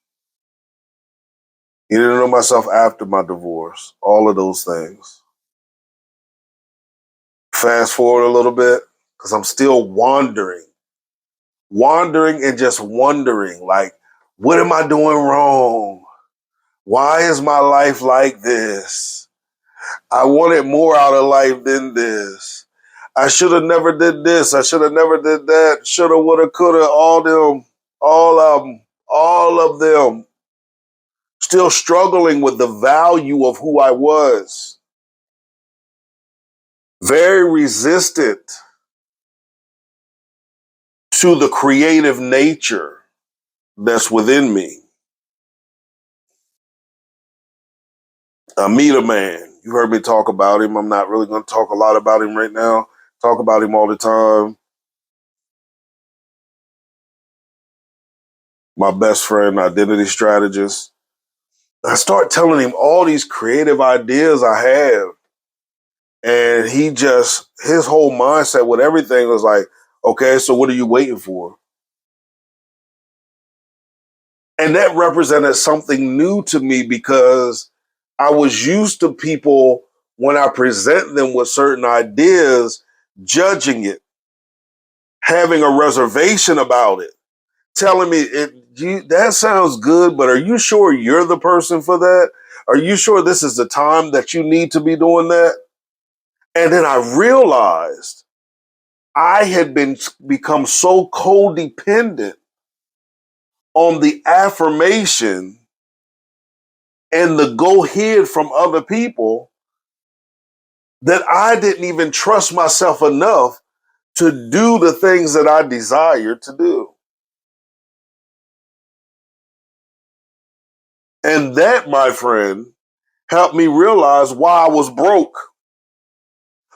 A: Getting to know myself after my divorce. All of those things. Fast forward a little bit because I'm still wandering. Wandering and just wondering, like, what am I doing wrong? Why is my life like this? I wanted more out of life than this. I should have never did this. I should have never did that. Shoulda, woulda, coulda, all of them. Still struggling with the value of who I was. Very resistant to the creative nature that's within me. I meet a man. You heard me talk about him. I'm not really going to talk a lot about him right now. Talk about him all the time. My best friend, identity strategist. I start telling him all these creative ideas I have. And his whole mindset with everything was like, okay, so what are you waiting for? And that represented something new to me because I was used to people, when I present them with certain ideas, judging it, having a reservation about it, telling me, that sounds good, but are you sure you're the person for that? Are you sure this is the time that you need to be doing that? And then I realized I had become so codependent on the affirmation and the go ahead from other people that I didn't even trust myself enough to do the things that I desired to do. And that, my friend, helped me realize why I was broke,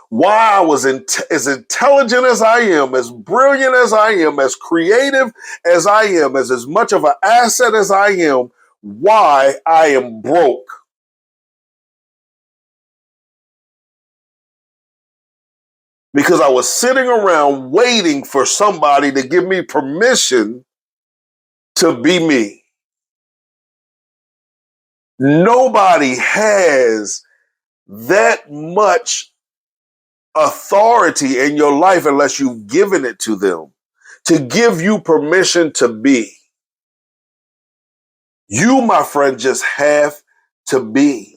A: why I was as intelligent as I am, as brilliant as I am, as creative as I am, as much of an asset as I am, why I am broke. Because I was sitting around waiting for somebody to give me permission to be me. Nobody has that much authority in your life unless you've given it to them to give you permission to be. You, my friend, just have to be.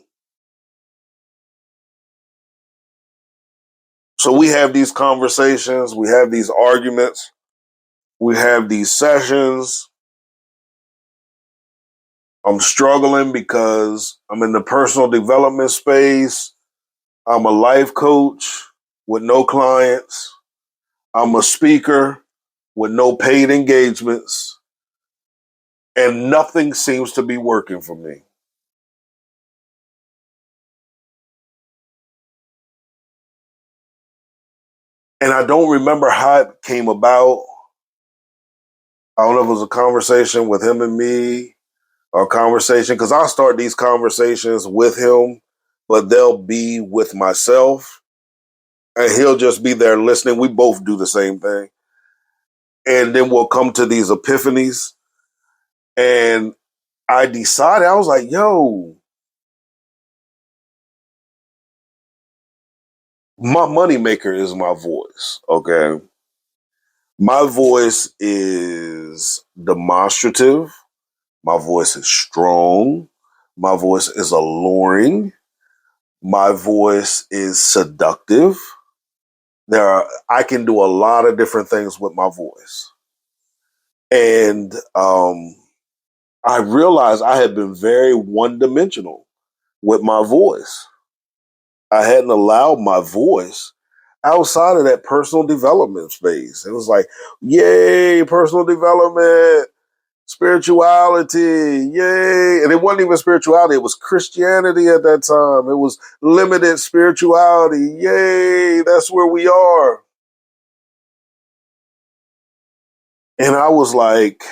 A: So we have these conversations, we have these arguments, we have these sessions. I'm struggling because I'm in the personal development space. I'm a life coach with no clients. I'm a speaker with no paid engagements. And nothing seems to be working for me. And I don't remember how it came about. I don't know if it was a conversation with him and me or a conversation, because I'll start these conversations with him, but they'll be with myself and he'll just be there listening. We both do the same thing. And then we'll come to these epiphanies. And I decided, I was like, yo, my moneymaker is my voice. Okay. My voice is demonstrative. My voice is strong. My voice is alluring. My voice is seductive. I can do a lot of different things with my voice. And I realized I had been very one-dimensional with my voice. I hadn't allowed my voice outside of that personal development space. It was like, yay, personal development, spirituality, yay. And it wasn't even spirituality, it was Christianity at that time. It was limited spirituality, yay, that's where we are. And I was like,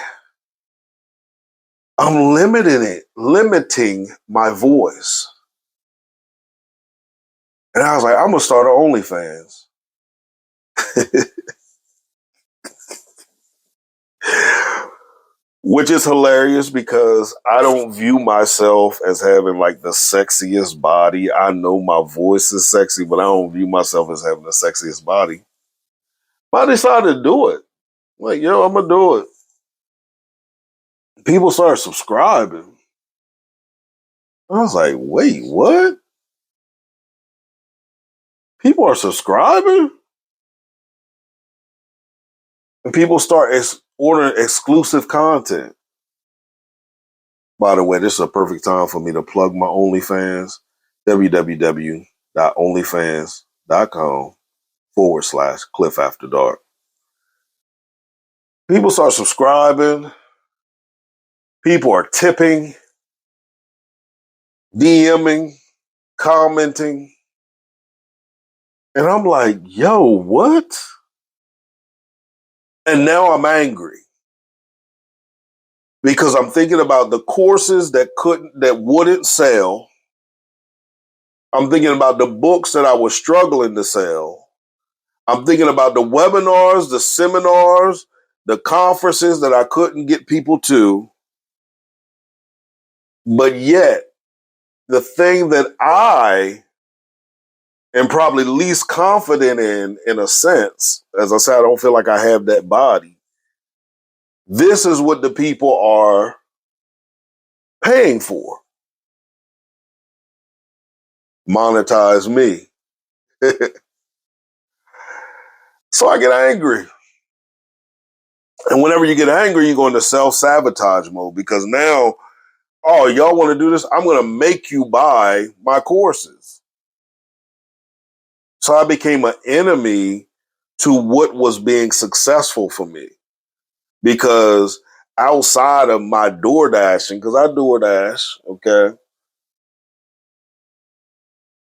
A: I'm limiting my voice. And I was like, I'm gonna start an OnlyFans. Which is hilarious because I don't view myself as having like the sexiest body. I know my voice is sexy, but I don't view myself as having the sexiest body. But I decided to do it. Like, yo, I'm gonna do it. People started subscribing. I was like, wait, what? People are subscribing? And people start ordering exclusive content. By the way, this is a perfect time for me to plug my OnlyFans, www.onlyfans.com/Cliff After Dark. People start subscribing. People are tipping, DMing, commenting. And I'm like, yo, what? And now I'm angry because I'm thinking about the courses that wouldn't sell. I'm thinking about the books that I was struggling to sell. I'm thinking about the webinars, the seminars, the conferences that I couldn't get people to. But yet, the thing that I am probably least confident in a sense, as I said, I don't feel like I have that body. This is what the people are paying for. Monetize me. So I get angry. And whenever you get angry, you go into self-sabotage mode because now, oh, y'all want to do this? I'm going to make you buy my courses. So I became an enemy to what was being successful for me because outside of my door dashing, because I DoorDash, okay,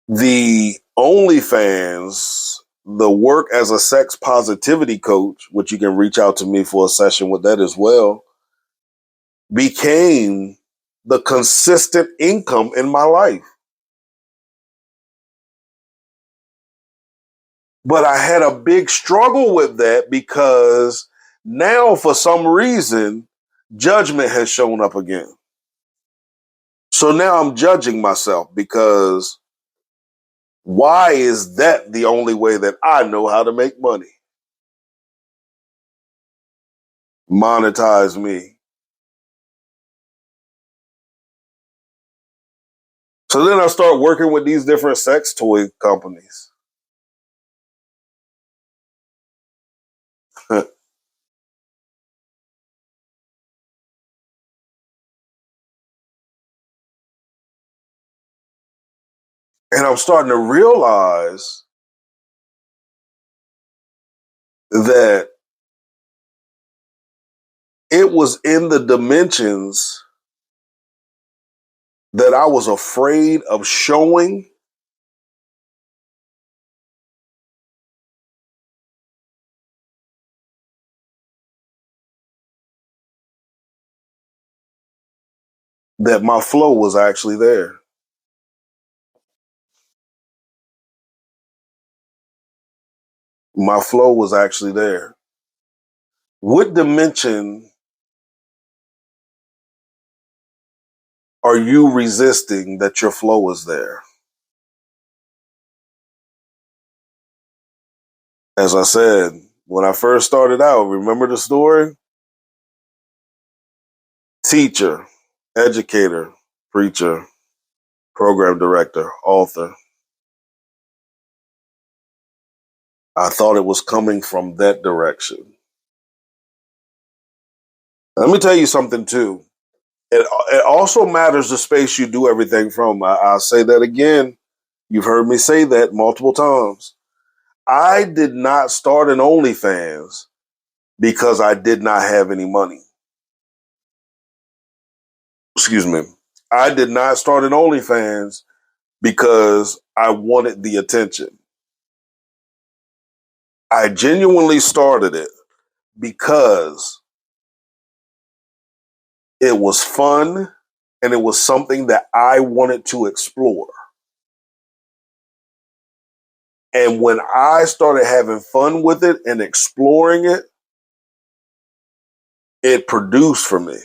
A: the OnlyFans, the work as a sex positivity coach, which you can reach out to me for a session with that as well, became the consistent income in my life. But I had a big struggle with that because now, for some reason, judgment has shown up again. So now I'm judging myself because why is that the only way that I know how to make money? Monetize me. So then I start working with these different sex toy companies. And I'm starting to realize that it was in the dimensions that I was afraid of showing that my flow was actually there. My flow was actually there. What dimension are you resisting that your flow is there? As I said, when I first started out, remember the story? Teacher, educator, preacher, program director, author. I thought it was coming from that direction. Let me tell you something too. It also matters the space you do everything from. I'll say that again. You've heard me say that multiple times. I did not start an OnlyFans because I did not have any money. Excuse me. I did not start an OnlyFans because I wanted the attention. I genuinely started it because it was fun and it was something that I wanted to explore. And when I started having fun with it and exploring it, it produced for me.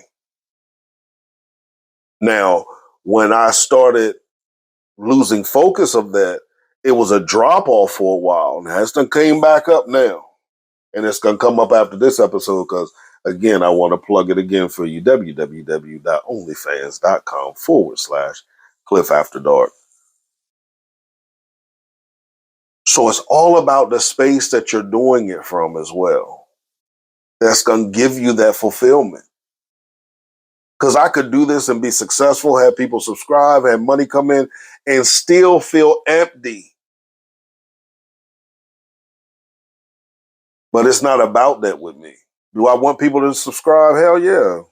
A: Now, when I started losing focus of that, it was a drop off for a while. Now, it's done came back up now. And it's going to come up after this episode because, again, I want to plug it again for you. www.onlyfans.com/Cliff After Dark. So it's all about the space that you're doing it from as well. That's going to give you that fulfillment. Because I could do this and be successful, have people subscribe, have money come in, and still feel empty. But it's not about that with me. Do I want people to subscribe? Hell yeah.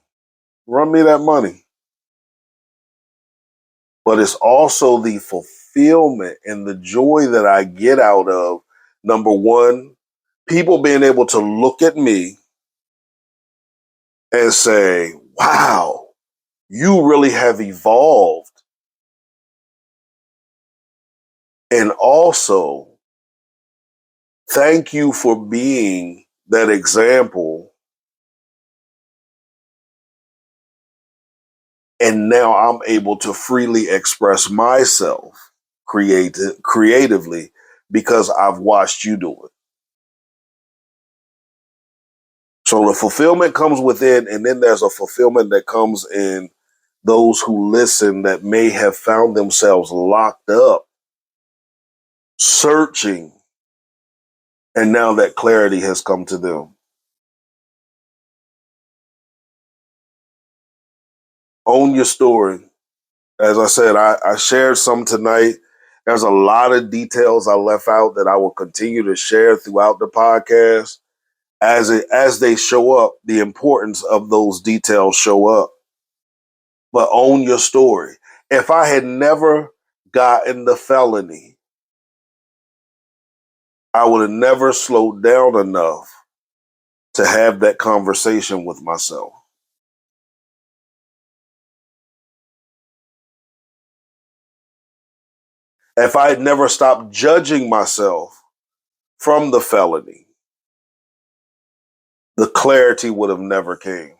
A: Run me that money. But it's also the fulfillment and the joy that I get out of, number one, people being able to look at me and say, wow, you really have evolved. And also, thank you for being that example. And now I'm able to freely express myself creatively because I've watched you do it. So the fulfillment comes within, and then there's a fulfillment that comes in those who listen that may have found themselves locked up, searching, and now that clarity has come to them. Own your story. As I said, I shared some tonight. There's a lot of details I left out that I will continue to share throughout the podcast. As they show up, the importance of those details show up. But own your story. If I had never gotten the felony, I would have never slowed down enough to have that conversation with myself. If I had never stopped judging myself from the felony, the clarity would have never came.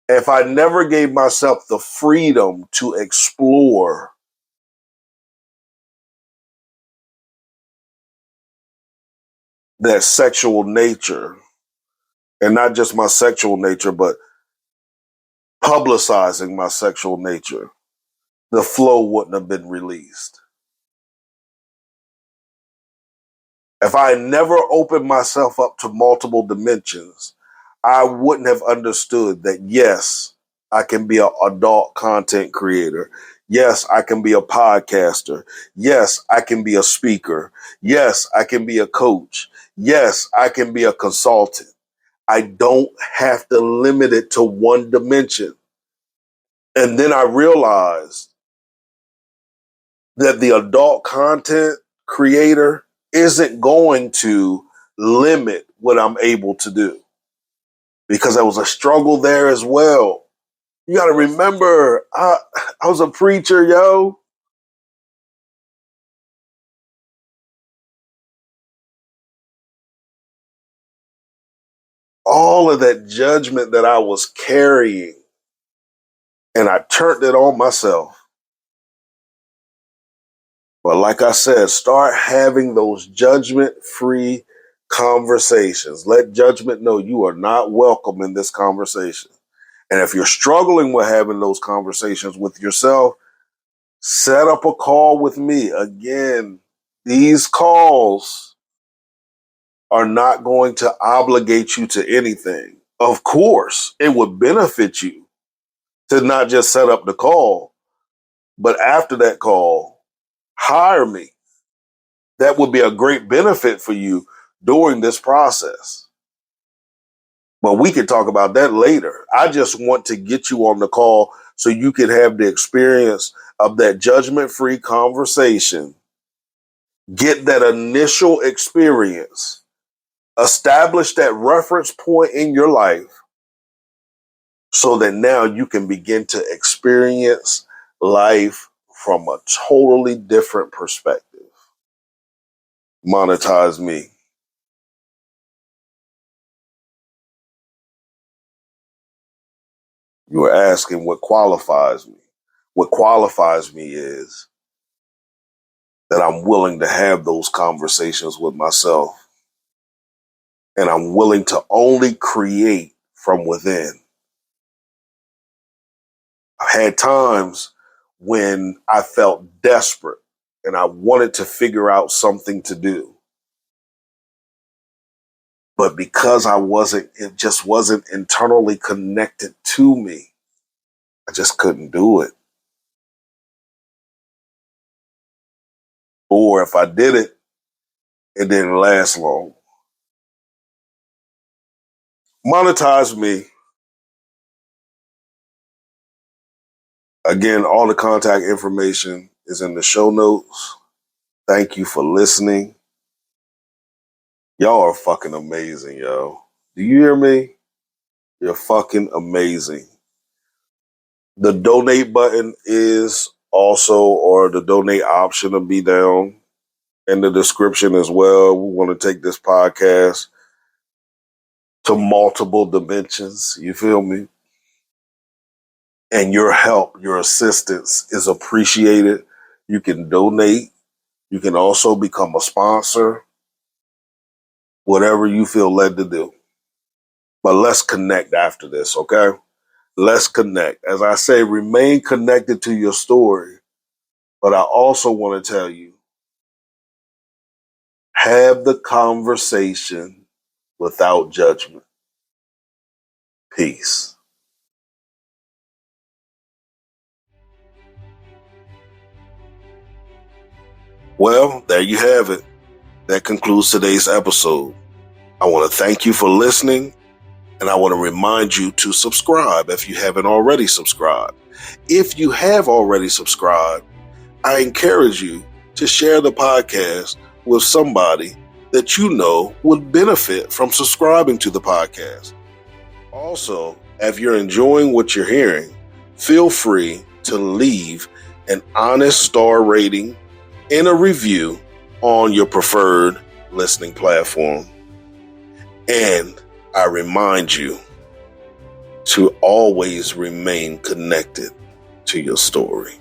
A: If I never gave myself the freedom to explore that sexual nature, and not just my sexual nature, but publicizing my sexual nature, the flow wouldn't have been released. If I had never opened myself up to multiple dimensions, I wouldn't have understood that, yes, I can be an adult content creator. Yes, I can be a podcaster. Yes, I can be a speaker. Yes, I can be a coach. Yes, I can be a consultant. I don't have to limit it to one dimension. And then I realized that the adult content creator isn't going to limit what I'm able to do, because there was a struggle there as well. You got to remember, I was a preacher, yo. All of that judgment that I was carrying, and I turned it on myself. But like I said, start having those judgment-free conversations. Let judgment know you are not welcome in this conversation. And if you're struggling with having those conversations with yourself, set up a call with me. Again, these calls are not going to obligate you to anything. Of course, it would benefit you to not just set up the call, but after that call, hire me. That would be a great benefit for you during this process. But we can talk about that later. I just want to get you on the call so you can have the experience of that judgment-free conversation. Get that initial experience. Establish that reference point in your life so that now you can begin to experience life from a totally different perspective. Monetize me. You were asking what qualifies me. What qualifies me is that I'm willing to have those conversations with myself, and I'm willing to only create from within. I've had times when I felt desperate and I wanted to figure out something to do. But because it just wasn't internally connected to me, I just couldn't do it. Or if I did it, it didn't last long. Monetize me. Again, all the contact information is in the show notes. Thank you for listening. Y'all are fucking amazing, yo. Do you hear me? You're fucking amazing. The donate button is also, or the donate option will be down in the description as well. We want to take this podcast to multiple dimensions. You feel me? And your help, your assistance is appreciated. You can donate. You can also become a sponsor, whatever you feel led to do. But let's connect after this, okay? Let's connect. As I say, remain connected to your story. But I also want to tell you, have the conversation without judgment. Peace. Well, there you have it. That concludes today's episode. I want to thank you for listening, and I want to remind you to subscribe if you haven't already subscribed. If you have already subscribed, I encourage you to share the podcast with somebody that you know would benefit from subscribing to the podcast. Also, if you're enjoying what you're hearing, feel free to leave an honest star rating and a review on your preferred listening platform. And I remind you to always remain connected to your story.